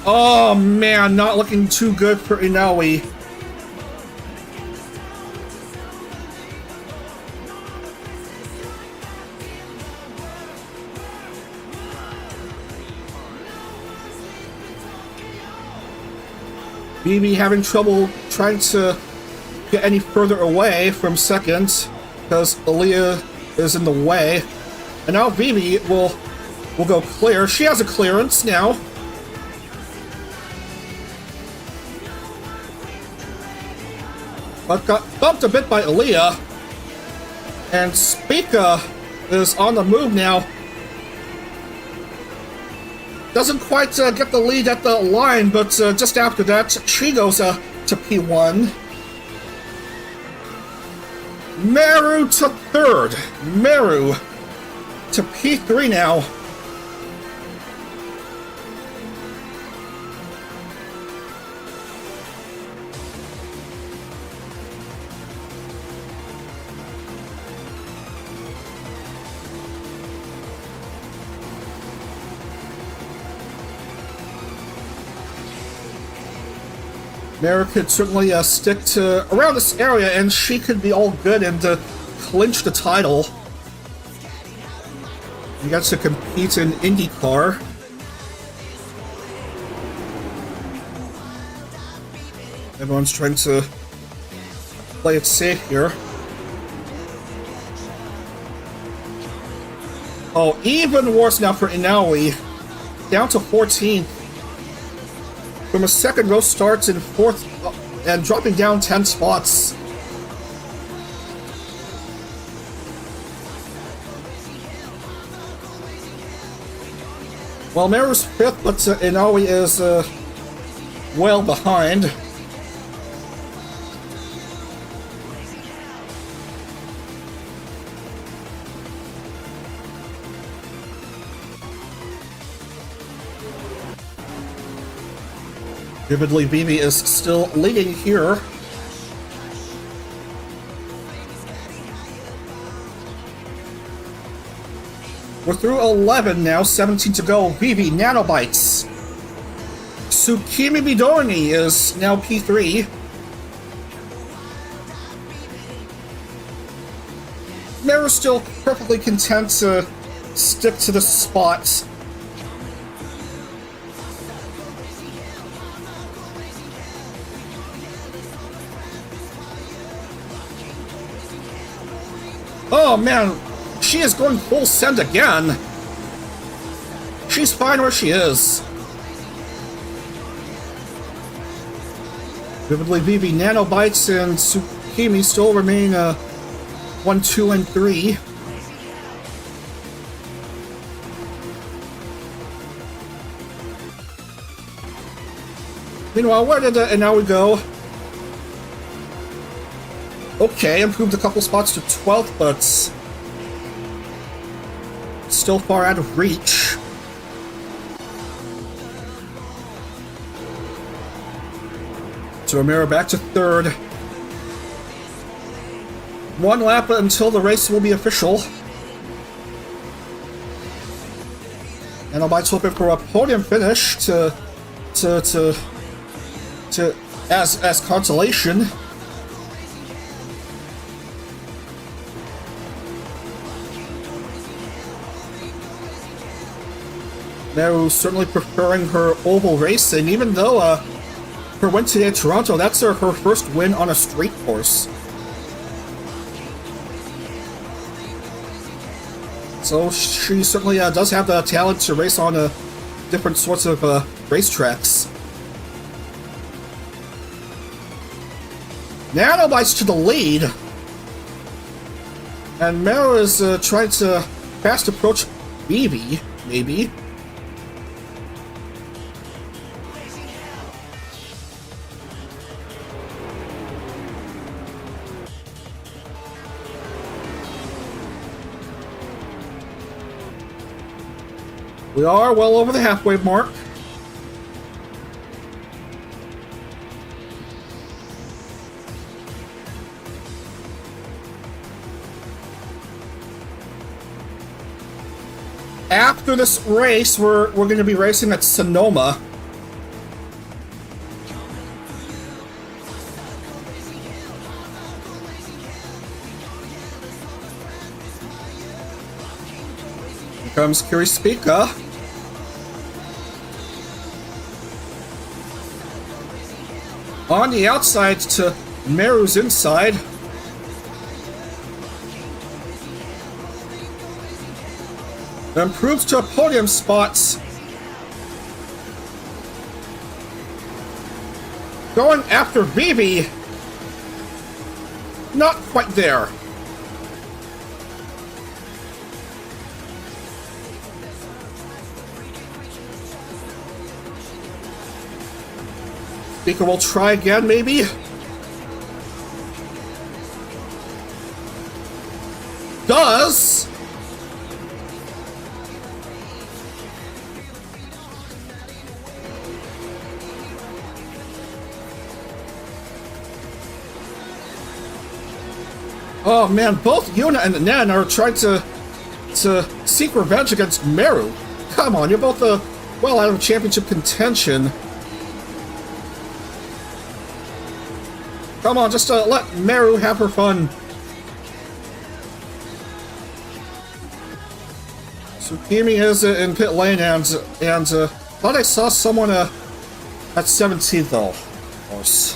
Oh man, not looking too good for Inaoi. BB having trouble trying to get any further away from 2nd because Aaliyah is in the way. And now Vivi will go clear. She has a clearance now. But got bumped a bit by Aaliyah. And Spica is on the move now. Doesn't quite get the lead at the line, but just after that, she goes to P1. Meru to 3rd. Meru to P3 now. Meru could certainly stick to around this area, and she could be all good and clinch the title. You got to compete in IndieCar. Everyone's trying to play it safe here. Oh, even worse now for Inaoi. Down to 14th. From a 2nd row starts in 4th and dropping down 10 spots. Well, Meru's 5th, but Inaoi is well behind. Vividly Vivi is still leading here. We're through 11 now, 17 to go. Vivi, Nanobites. Tsukimi Midorni is now P3. Meru's still perfectly content stick to the spots. Oh man, she is going full send again. She's fine where she is. Vividly VV Nanobites and Tsukimi still remain 1, 2, and 3. Meanwhile, where did and now we go? Okay, improved a couple spots to 12th, but still far out of reach. Matsuro Meru back to 3rd. 1 lap until the race will be official. And Albites hoping for a podium finish as consolation. Meru certainly preferring her oval racing, even though her win today at Toronto, that's her first win on a street course. So she certainly does have the talent to race on different sorts of racetracks. Nanobites to the lead. And Meru is trying to fast approach BB, maybe. We are well over the halfway mark. After this race, we're going to be racing at Sonoma. Here comes Kirispika. On the outside to Meru's inside. Improves to a podium spots. Going after Vivi. Not quite there. Speaker will try again, maybe? Does! Oh man, both Yuna and Nen are trying to seek revenge against Meru. Come on, you're both well out of championship contention. Come on, just let Meru have her fun. Tsukimi is in pit lane, and thought I saw someone at 17th though. Of course.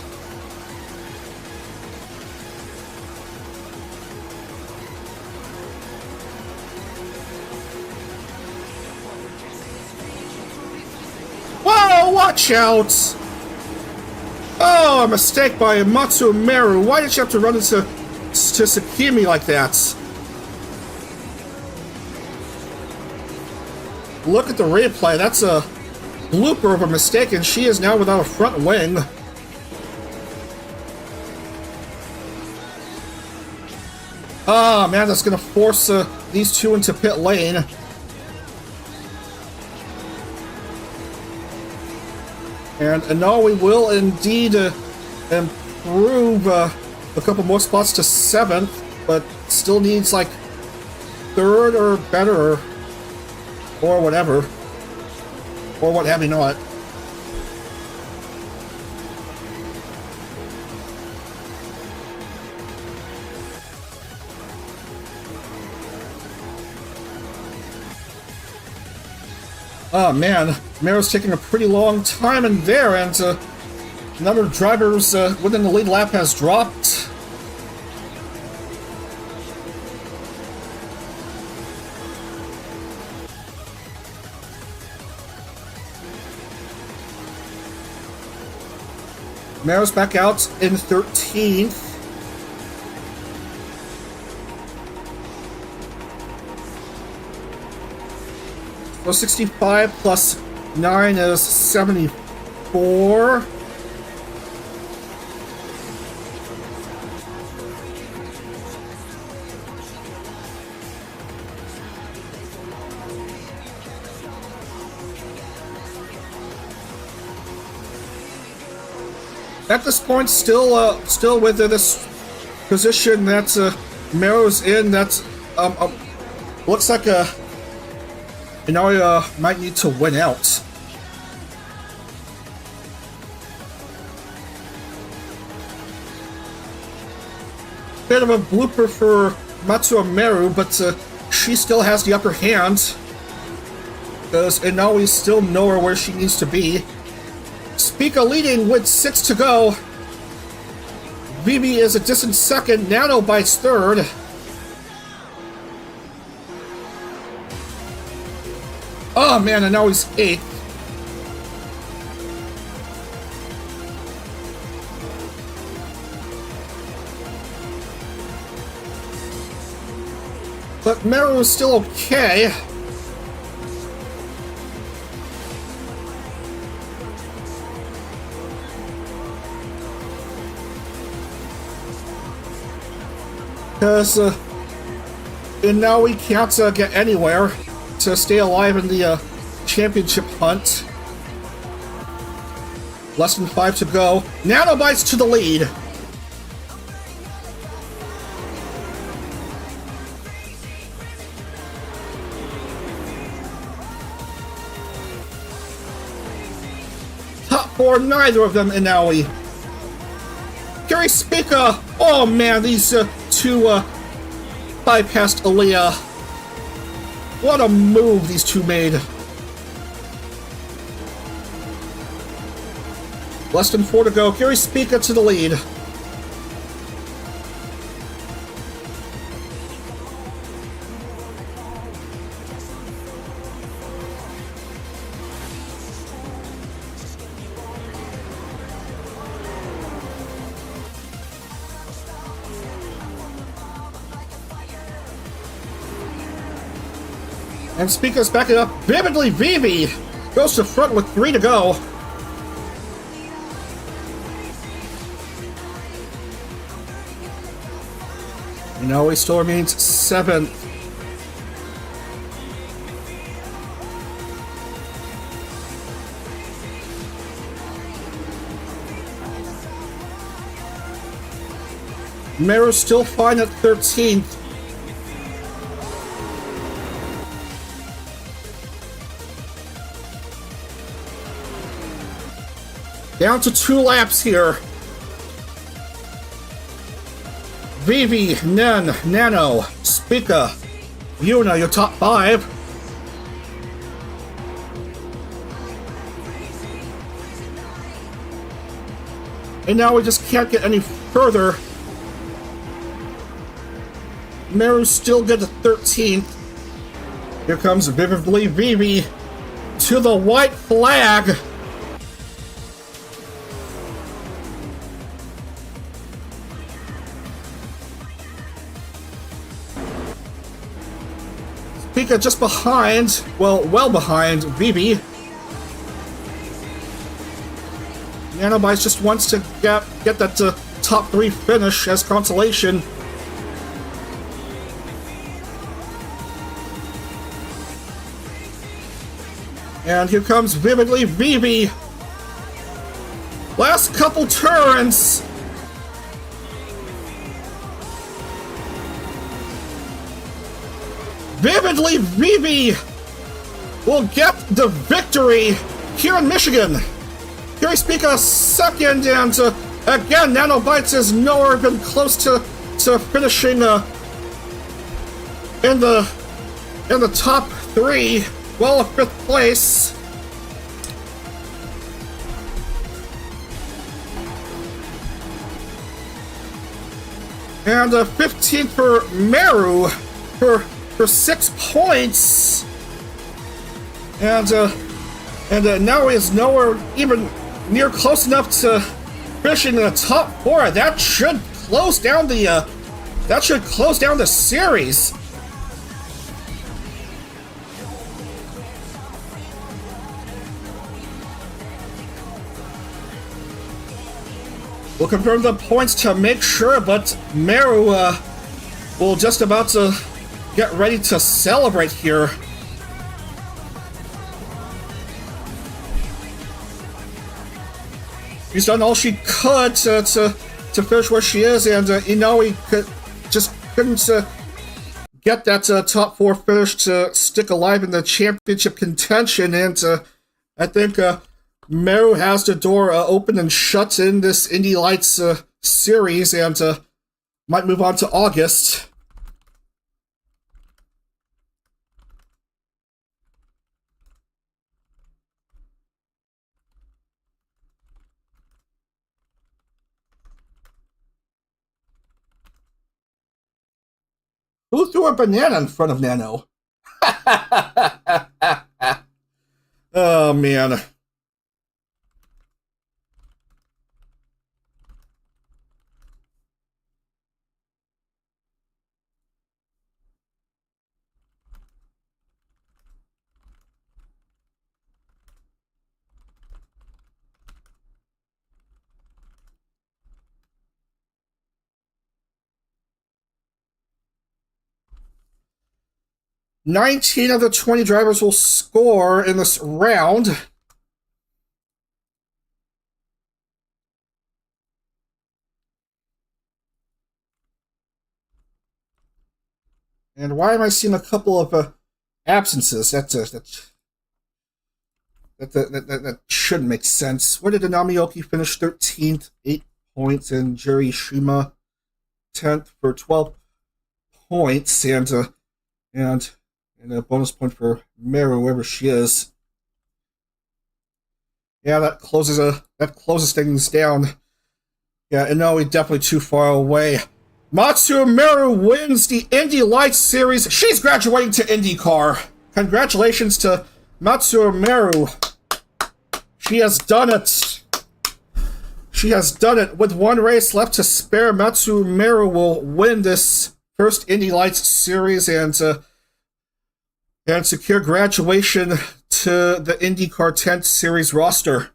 Whoa! Watch out! Oh, a mistake by Matsuro Meru. Why did you have to run into Tsukimi like that? Look at the replay. That's a blooper of a mistake, and she is now without a front wing. Ah, man, that's going to force these two into pit lane. And now we will indeed improve a couple more spots to 7th, but still needs like 3rd or better, or whatever, or what have you not. Oh man, Meru's taking a pretty long time in there, and number of drivers within the lead lap has dropped. Meru's back out in 13th. So 65 plus 9 is 74. At this point, still with this position that Meru's in, that looks like Inari might need to win out. Bit of a blooper for Matsuro Meru, but she still has the upper hand, because Inaoi's still nowhere where she needs to be. Spica leading with 6 to go. Vivi is a distant second. Nano bites third. Oh man, and now he's 8th. But Meru is still okay. Because and now we can't get anywhere to stay alive in the championship hunt. Less than 5 to go. Nanobites to the lead. Top 4, neither of them Inaoi. Gary Spica. Oh man, these two bypassed Aaliyah. What a move these two made. Less than 4 to go. Gary Spica to the lead. And Spica's backing up vividly. Vivi goes to front with 3 to go. He still remains 7th. Meru's still fine at 13th. Down to 2 laps here. Vivi, Nen, Nano, Spica, Yuna, your top 5. And now we just can't get any further. Meru's still good at 13th. Here comes Vividly Vivi to the white flag. Spica just behind, well behind Vivi. Nanobites just wants to get that top 3 finish as consolation. And here comes Vividly Vivi. Last couple turns. Vividly Vivi will get the victory here in Michigan. Gary Spica second, and again, Nanobites is nowhere been close to finishing in the top 3. well, a 5th place. And 15th for Meru for 6 points. And now he is nowhere even near close enough to finishing in the top 4. That should close down the series. We'll confirm the points to make sure, but Meru will just about to get ready to celebrate here. She's done all she could to finish where she is, and Inoue couldn't get that top 4 finish to stick alive in the championship contention, and I think Meru has the door open and shut in this Indy Lights series, and might move on to August. Who threw a banana in front of Nano? Oh, man. "19 of the 20 drivers will score in this round." And why am I seeing a couple of absences? That shouldn't make sense. Where did Namioki finish? 13th, 8 points, and Jerry Shima 10th for 12 points, and a bonus point for Meru, wherever she is. Yeah, that closes things down. Yeah, and no, we're definitely too far away. Matsuro Meru wins the Indy Lights series. She's graduating to IndieCar. Congratulations to Matsuro Meru. She has done it. She has done it. With 1 race left to spare, Matsuro Meru will win this first Indy Lights series and secure graduation to the IndyCar 10th Series roster.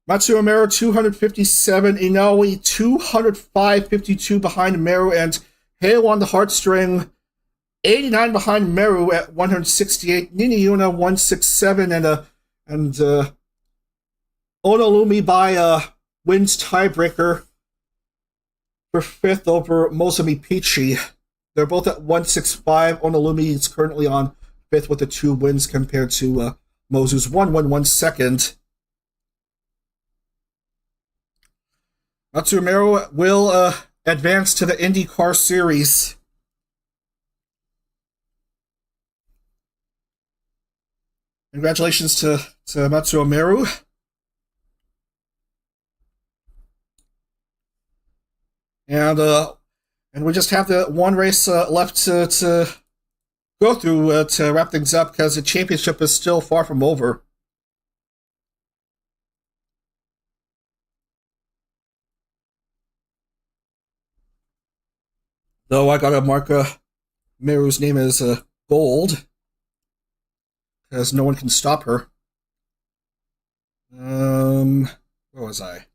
Matsuro Meru 257, Inoue 205.52 behind Meru, and Hale on the heartstring 89 behind Meru at 168. Nini Yuna 167, and Onolumi by wins tiebreaker for 5th over Mozumi Pichi. They're both at 165. Onolumi is currently on 5th with the 2 wins compared to Mozu's 1 second. Matsuro Meru will advance to the IndyCar series. Congratulations to Matsuro Meru. And we just have the 1 race left to go through to wrap things up, because the championship is still far from over. Though I gotta mark Meru's name as gold, because no one can stop her. Where was I?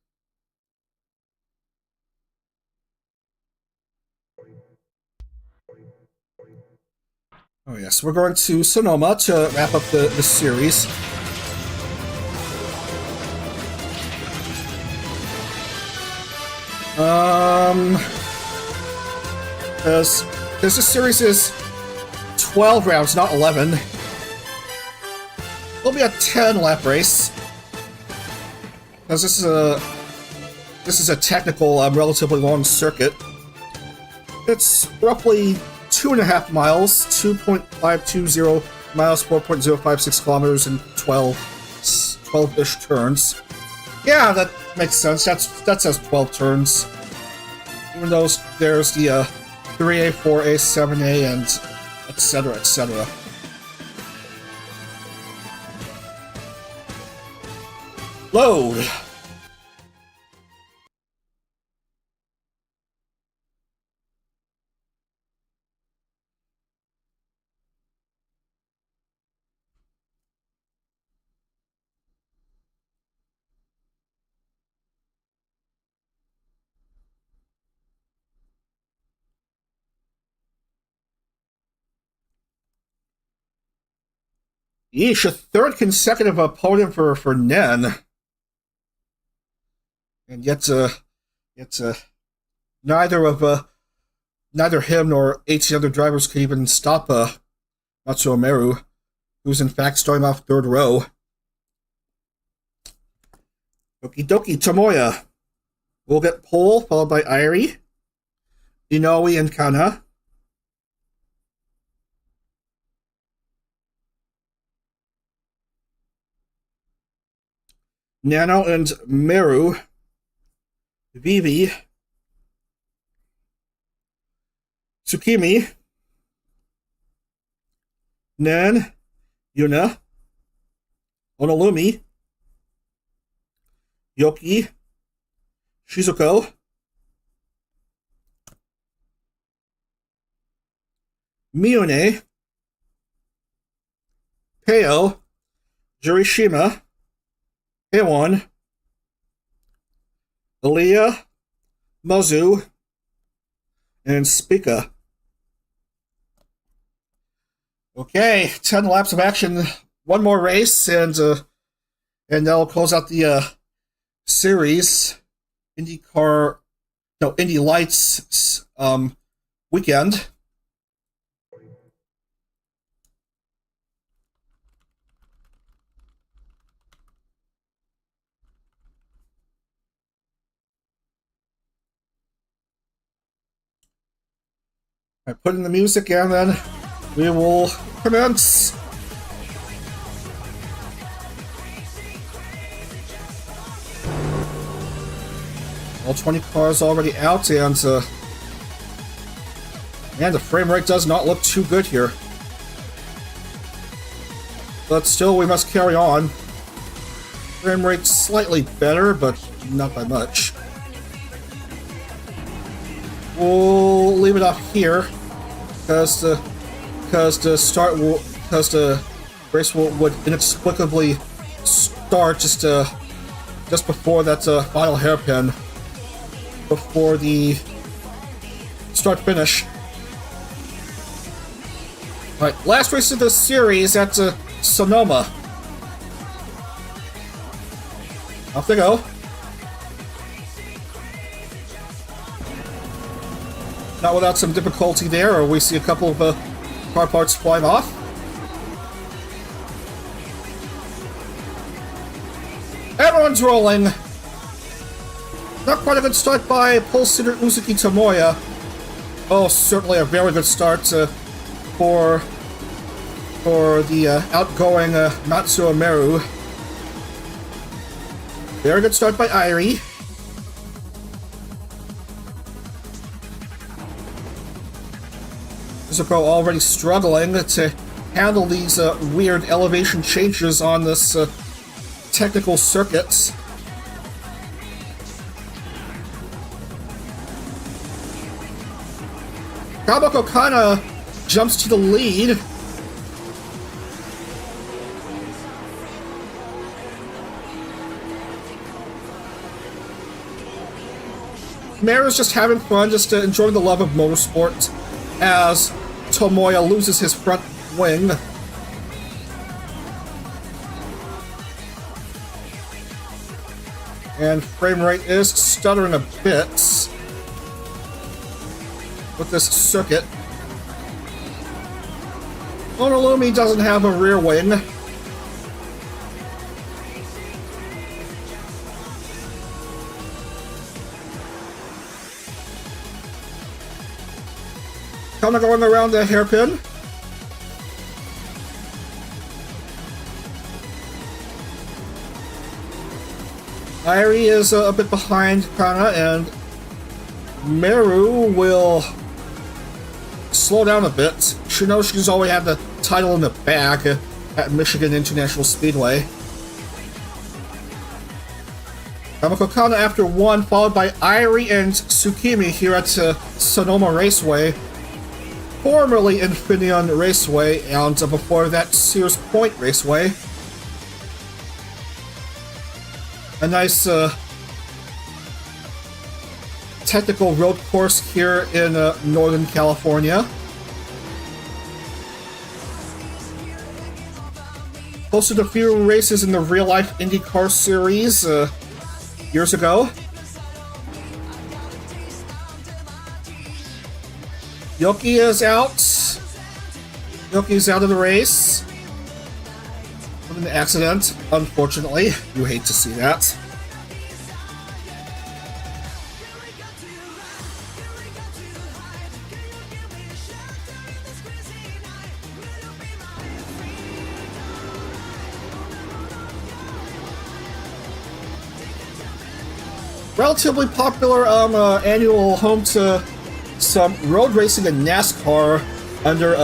Oh yes, we're going to Sonoma to wrap up the series. Because this series is 12 rounds, not 11. It'll be a 10-lap race. Because this is a technical, relatively long circuit. It's roughly 2.5 miles, 2.520 miles, 4.056 kilometers, and 12-ish turns. Yeah, that makes sense. That says 12 turns. Even though there's the 3A, 4A, 7A, and etc., etc. Load! Yeesh, a third consecutive opponent for Nen. And yet neither him nor 18 other drivers could even stop Matsuro Meru, who's in fact starting off third row. Okie dokie, Tomoya will get pole, followed by Airi, Inoue, and Kana. Nano and Meru, Vivi, Tsukimi, Nen, Yuna, Onolumi, Yoki, Shizuko, Miyune, Peo, Jurishima, Heiwon, Aaliyah, Mozu, and Spica. Okay, 10 laps of action, one more race, and that'll close out the series. Indy Lights weekend. I put in the music and then we will commence. All 20 cars already out, and the frame rate does not look too good here. But still, we must carry on. Frame rate slightly better, but not by much. We'll leave it off here because the race would inexplicably start just before that final hairpin, before the start finish. All right, last race of the series at Sonoma. Off they go. Not without some difficulty there, or we see a couple of car parts flying off. Everyone's rolling. Not quite a good start by pole sitter Uzuki Tomoya. Oh, certainly a very good start for the outgoing Matsuro Meru. Very good start by Airi. Zuko already struggling to handle these weird elevation changes on this technical circuit. Kabako Kana jumps to the lead. Meru's just having fun, just enjoying the love of motorsport as Tomoya loses his front wing. And frame rate is stuttering a bit with this circuit. Onolumi doesn't have a rear wing. Kind of going around the hairpin. Irie is a bit behind Kana, and Meru will slow down a bit. She knows she's always had the title in the bag at Michigan International Speedway. Kamiko Kana after 1, followed by Irie and Tsukimi here at Sonoma Raceway, formerly Infineon Raceway, and before that Sears Point Raceway. A nice technical road course here in Northern California. Hosted a few races in the real-life IndieCar series years ago. Yoki is out. Yoki's out of the race. With an accident, unfortunately. You hate to see that. Relatively popular annual home to some road racing and NASCAR under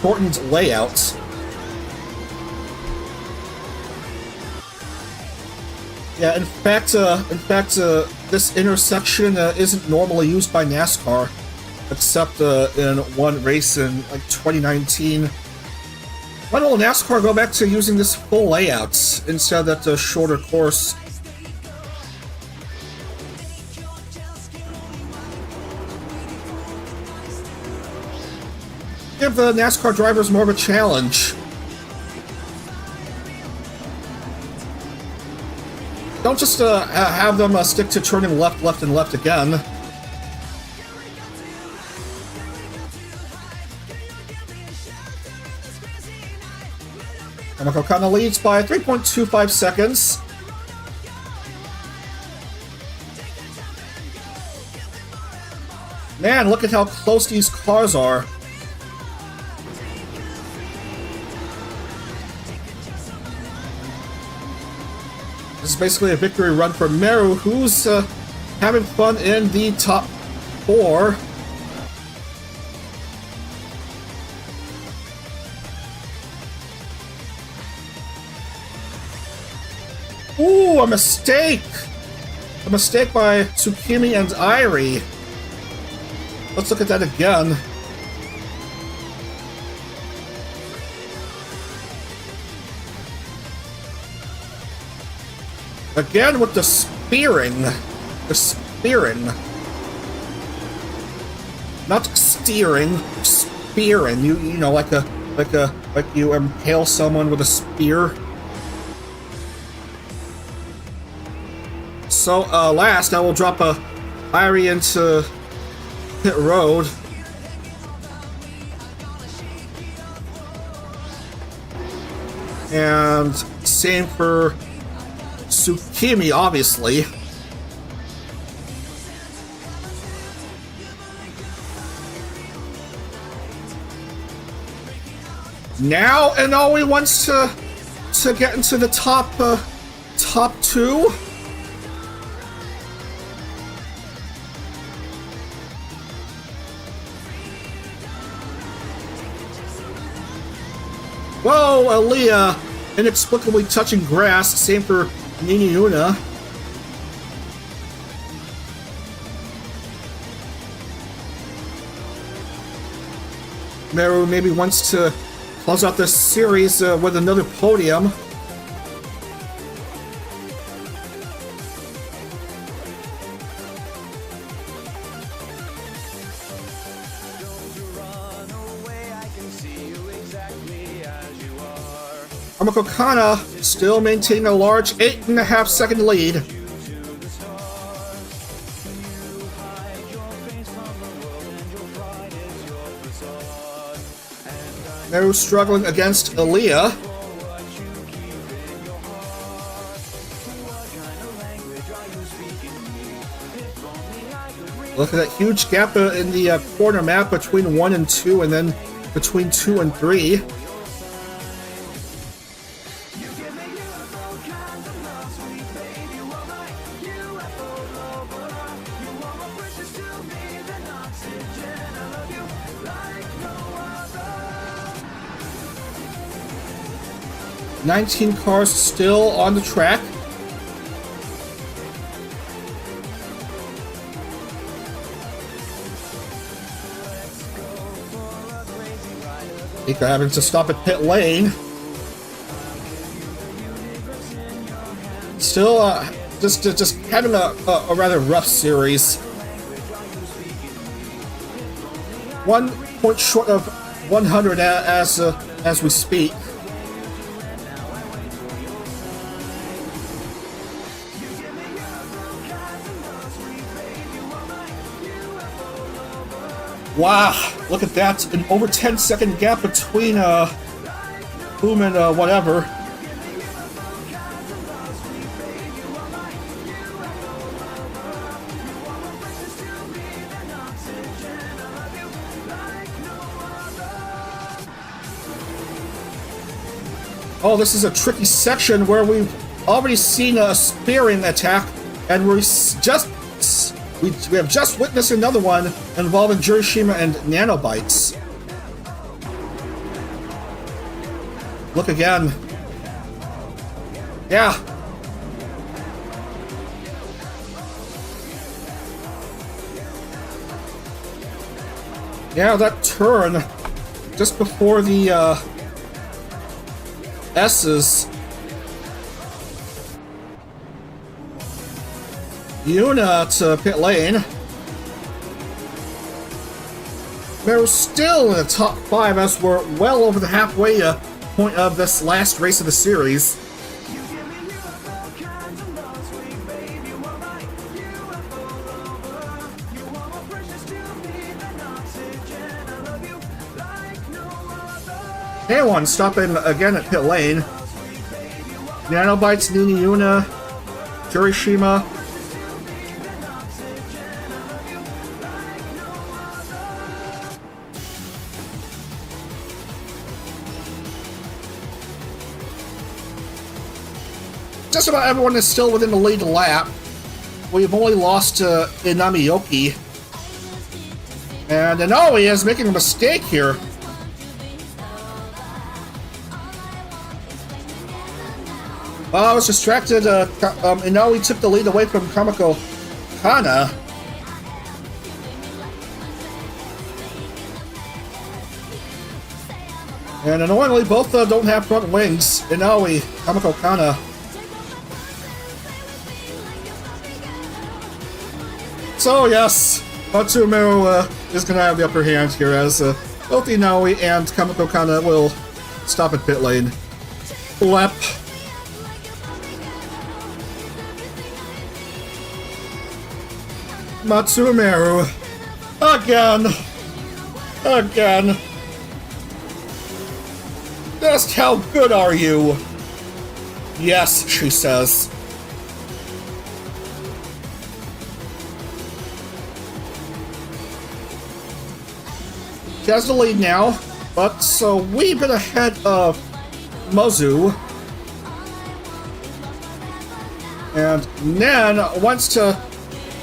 shortened layouts. Yeah, in fact, this intersection isn't normally used by NASCAR, except in one race in like 2019. Why don't NASCAR go back to using this full layout instead of that shorter course? Give the NASCAR drivers more of a challenge. Don't just have them stick to turning left, left, and left again. Kamiko Kana leads by 3.25 seconds. Man, look at how close these cars are. This is basically a victory run for Meru, who's having fun in the top 4. Ooh, a mistake! A mistake by Tsukimi and Irie. Let's look at that again. Again with the spearing. The spearing. Not steering, spearing. You know, like you impale someone with a spear. So last I will drop a Irie into pit road. And same for Tsukimi, obviously. Now Inoue wants to get into the top 2. Whoa, Aaliyah inexplicably touching grass. Same for Nini Una. Meru maybe wants to close out this series with another podium. Kamiko Kana still maintaining a large 8.5 second lead. Meru struggling against Aaliyah. Look at that huge gap in the corner map between 1 and 2, and then between 2 and 3. "19 cars still on the track. They're having to stop at pit lane. Still, just having a rather rough series. 1 point short of 100 as we speak. Wow, look at that. An over 10-second gap between Boom and whatever. Oh, this is a tricky section where we've already seen a spearing attack, and we have just witnessed another one involving Jurishima and Nanobites. Look again. Yeah. Yeah, that turn just before the S's. Yuna to pit lane. Meru still in the top 5 as we're well over the halfway point of this last race of the series. Anyone stopping again at pit lane. Nanobites, Nini Yuna, Jurishima. Just about everyone is still within the lead lap. We've only lost to Inamiyoki. And Inoue is making a mistake here. I was distracted. Inoue took the lead away from Kamiko Kana. And annoyingly, both don't have front wings. Inoue, Kamiko Kana. So yes, Matsuro Meru is going to have the upper hand here as both Inoue and Kamiko Kana will stop at pit lane. Lap. Matsuro Meru. Again. Just how good are you? Yes, she says. She has the lead now, but so wee bit ahead of Mozu. And Nen wants to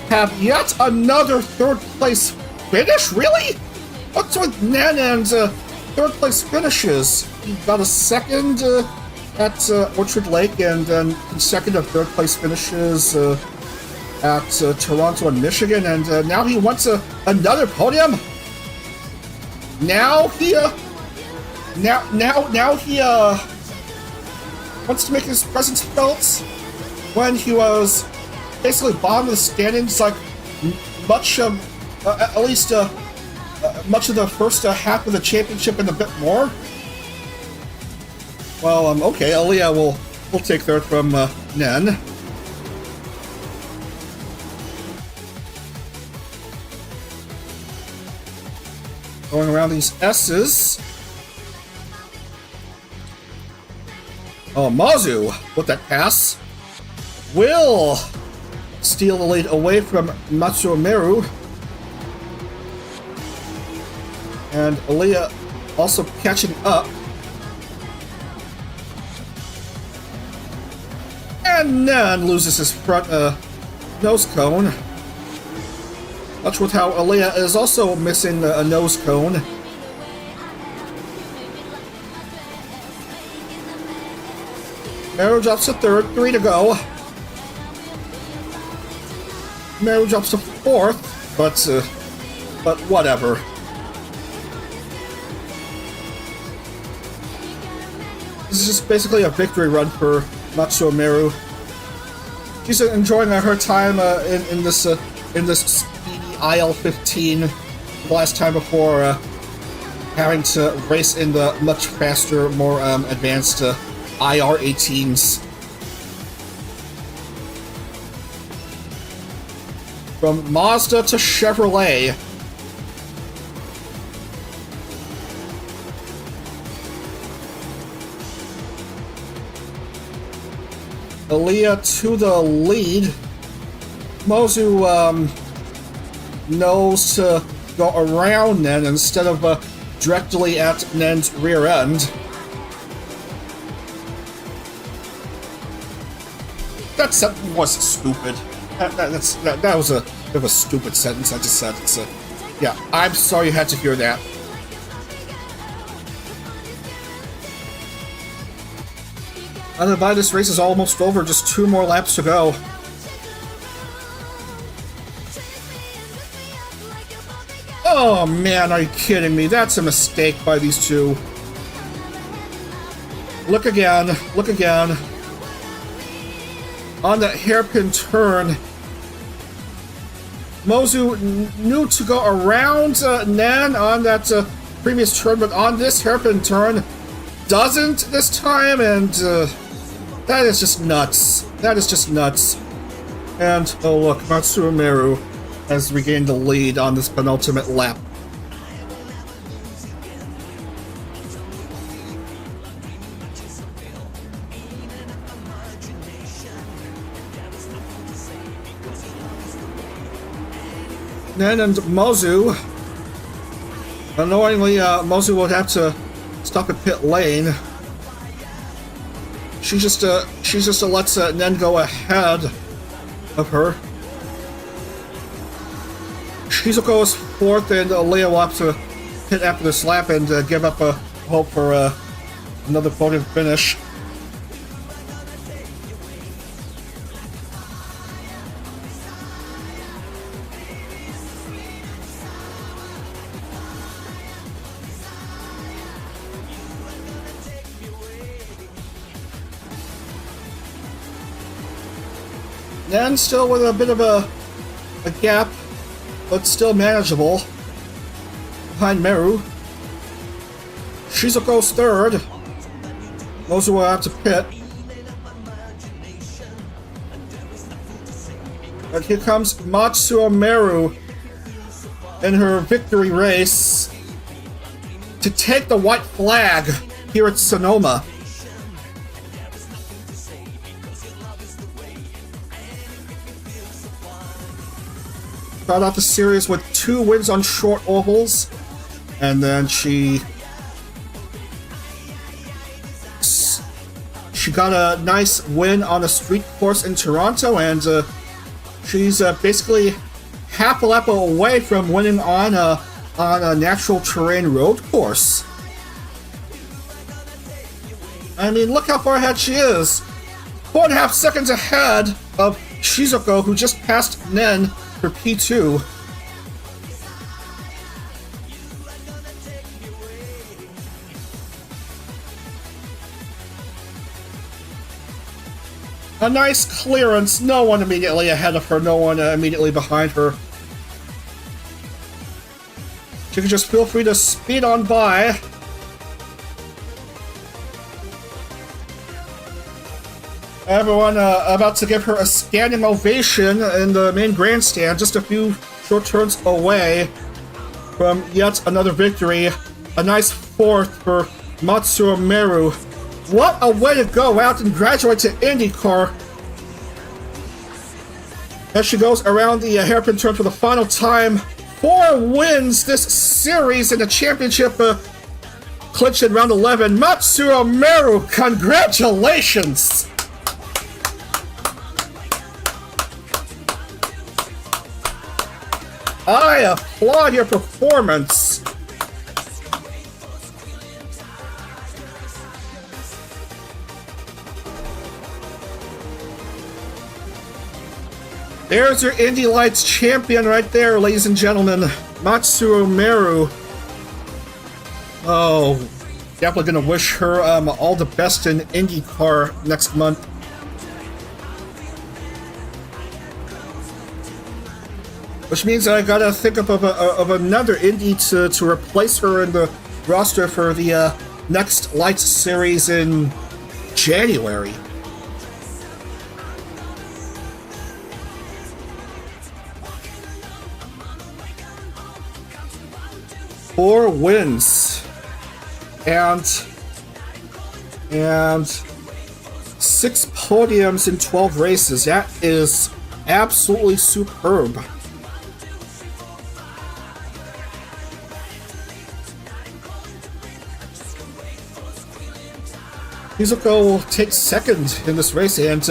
have yet another third place finish? Really? What's with Nen and third place finishes? He got a second at Orchard Lake, and then consecutive third place finishes at Toronto and Michigan, and now he wants another podium. Now he wants to make his presence felt when he was basically bottom of the standings, like much of at least much of the first half of the championship and a bit more. Well, okay, Aaliyah will take third from Nen. Going around these S's. Oh, Mozu with that pass will steal the lead away from Matsuro Meru. And Aaliyah also catching up. And then loses his front nose cone. Much with how Aaliyah is also missing a nose cone. Meru drops to third, 3 to go. Meru drops to fourth, but whatever. This is just basically a victory run for Matsuro Meru. She's enjoying her time in this speedy IL-15 the last time before having to race in the much faster, more advanced IR-18s. From Mazda to Chevrolet. Aaliyah to the lead. Mozu knows to go around Nen instead of directly at Nen's rear end. That sentence was stupid. That was a bit of a stupid sentence I just said. Yeah, I'm sorry you had to hear that. Otherwise, this race is almost over. Just 2 more laps to go. Oh man, are you kidding me? That's a mistake by these two. Look again. Look again. On that hairpin turn, Mozu knew to go around Nan on that previous turn, but on this hairpin turn, doesn't this time, and that is just nuts. That is just nuts. And, oh look, Matsuro Meru has regained the lead on this penultimate lap. Nen and Mozu. Annoyingly, Mozu would have to stop at pit lane. She just lets Nen go ahead of her. Shizuko is fourth, and Aaliyah will have to hit after this lap and give up a hope for another podium finish. And still with a bit of a gap, but still manageable. Behind Meru. Shizuko's third. Mozu will have to pit. And here comes Matsuro Meru in her victory race to take the white flag here at Sonoma. Started off the series with 2 wins on short ovals, and then she got a nice win on a street course in Toronto, and she's basically half a lap away from winning on a natural terrain road course. I mean, look how far ahead she is. 4.5 seconds ahead of Shizuko, who just passed Nen for P2. A nice clearance, no one immediately ahead of her, no one immediately behind her. She can just feel free to speed on by. Everyone about to give her a standing ovation in the main grandstand, just a few short turns away from yet another victory. A nice fourth for Matsuro Meru. What a way to go out and graduate to IndieCar. As she goes around the hairpin turn for the final time, 4 wins this series in the championship, clinched in round 11. Matsuro Meru, congratulations! I applaud your performance. There's your Indy Lights champion right there, ladies and gentlemen. Matsuro Meru. Oh, definitely gonna wish her all the best in IndieCar next month. Which means I gotta think of another Indy to replace her in the roster for the next Lights series in January. Four wins and 6 podiums in 12 races. That is absolutely superb. Mizuko will take second in this race, and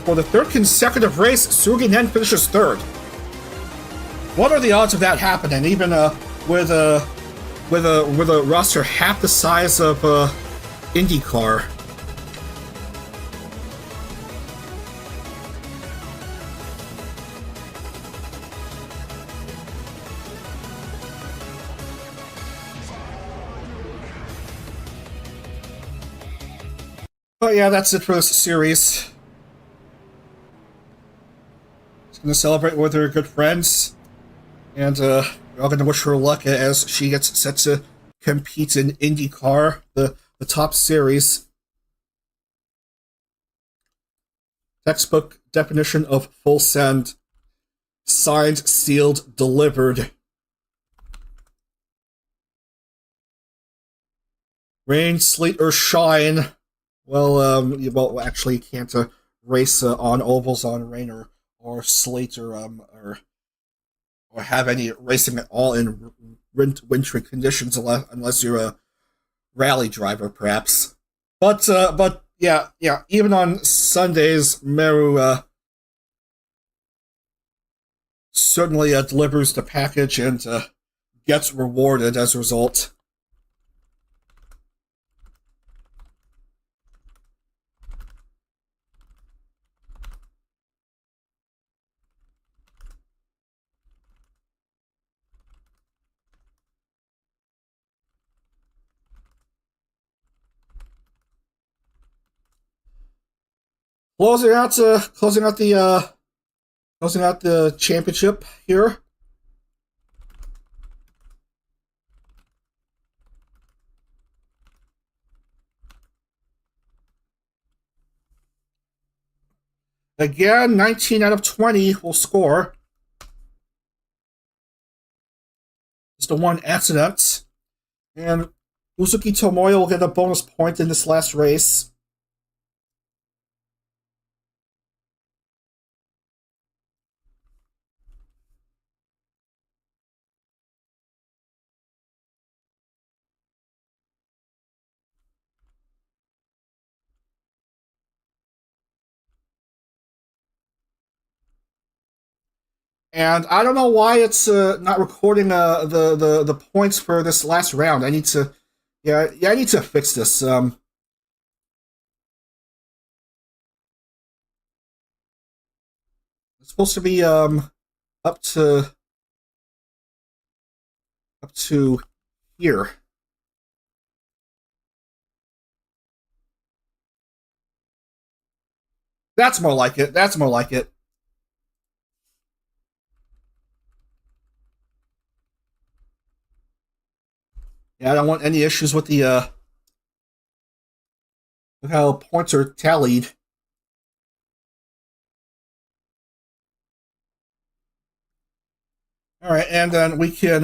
for the 3rd consecutive race, Suginen finishes 3rd. What are the odds of that happening, even with a roster half the size of IndieCar? But yeah, that's it for this series. Just gonna celebrate with her good friends, and we're all gonna wish her luck as she gets set to compete in IndieCar, the top series. Textbook definition of full send. Signed, sealed, delivered. Rain, sleet, or shine. Well, actually, you can't race on ovals on rain or sleet or have any racing at all in wintry conditions unless you're a rally driver, perhaps. But yeah, even on Sundays, Meru certainly delivers the package and gets rewarded as a result. Closing out the championship here. Again, 19 out of 20 will score. Just the one accident. And Uzuki Tomoya will get a bonus point in this last race. And I don't know why it's not recording the points for this last round. I need to, I need to fix this. It's supposed to be up to here. That's more like it. That's more like it. Yeah, I don't want any issues with the with how points are tallied. All right, and then we can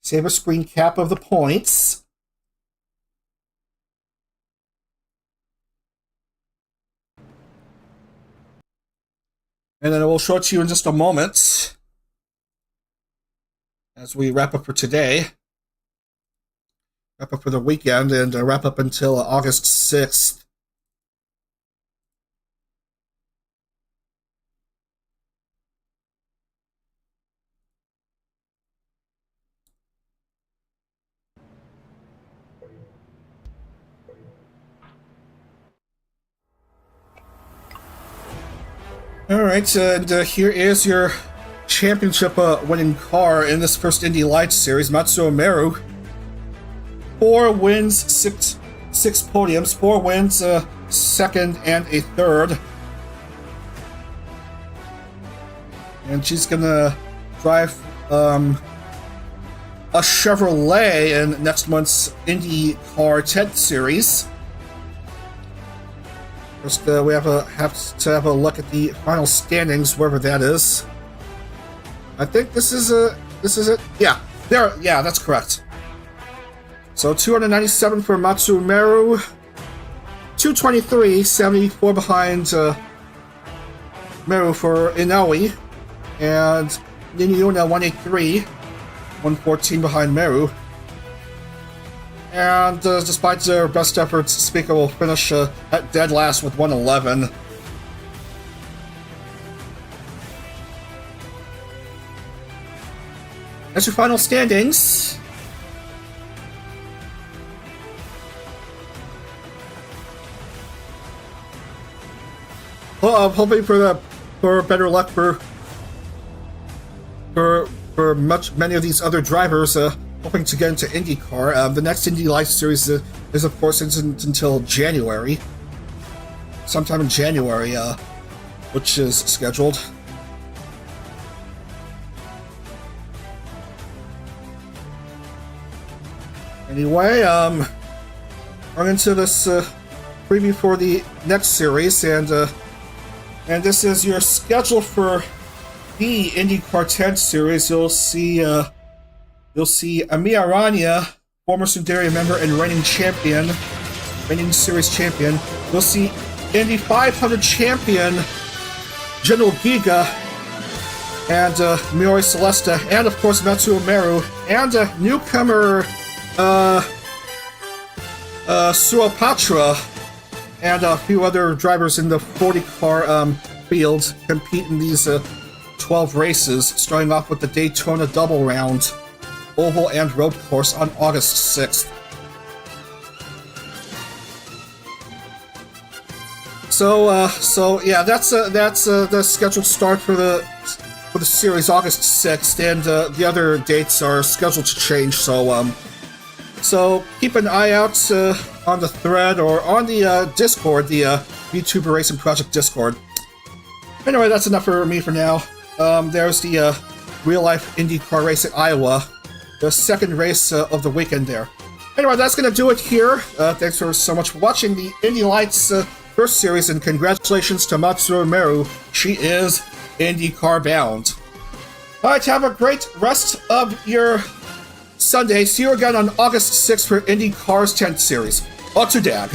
save a screen cap of the points. And then I will show it to you in just a moment as we wrap up for today. Wrap up for the weekend and wrap up until August 6th. Alright, and here is your championship winning car in this first Indy Lights series, Matsuro Meru. 4 wins, six podiums, 4 wins, second and a third. And she's gonna drive a Chevrolet in next month's IndieCar 10th series. First, we have to have a look at the final standings, wherever that is. I think this is it. Yeah, there. Yeah, that's correct. So 297 for Matsuro Meru, 223, 74 behind Meru for Inoue, and Ninyuna 183, 114 behind Meru. And despite their best efforts, Speaker will finish at dead last with 111. That's your final standings. Well, I'm hoping for better luck for many of these other drivers. Hoping to get into IndyCar. The next Indy Lights series is of course isn't until January. Sometime in January, which is scheduled. Anyway, I'm into this preview for the next series, and this is your schedule for the IndyCar 10 series. You'll see Amiya Aranya, former Scuderia member and reigning series champion. You'll see Indy 500 champion General Giga, and Miori Celesta, and of course Matsuro Meru, and newcomer Suapatra, and a few other drivers in the 40-car field compete in these 12 races, starting off with the Daytona Double Round, Oval and Road Course on August 6th. So yeah, that's the scheduled start for the series, August 6th, and the other dates are scheduled to change. So keep an eye out on the thread or on the Discord, the YouTuber Racing Project Discord. Anyway, that's enough for me for now. There's the real life IndyCar race at Iowa, the second race of the weekend there. Anyway, that's going to do it here. Thanks so much for watching the Indy Lights first series, and congratulations to Matsuro Meru. She is IndyCar bound. Alright, have a great rest of your Sunday. See you again on August 6th for IndyCar's 10th series. On to Dag.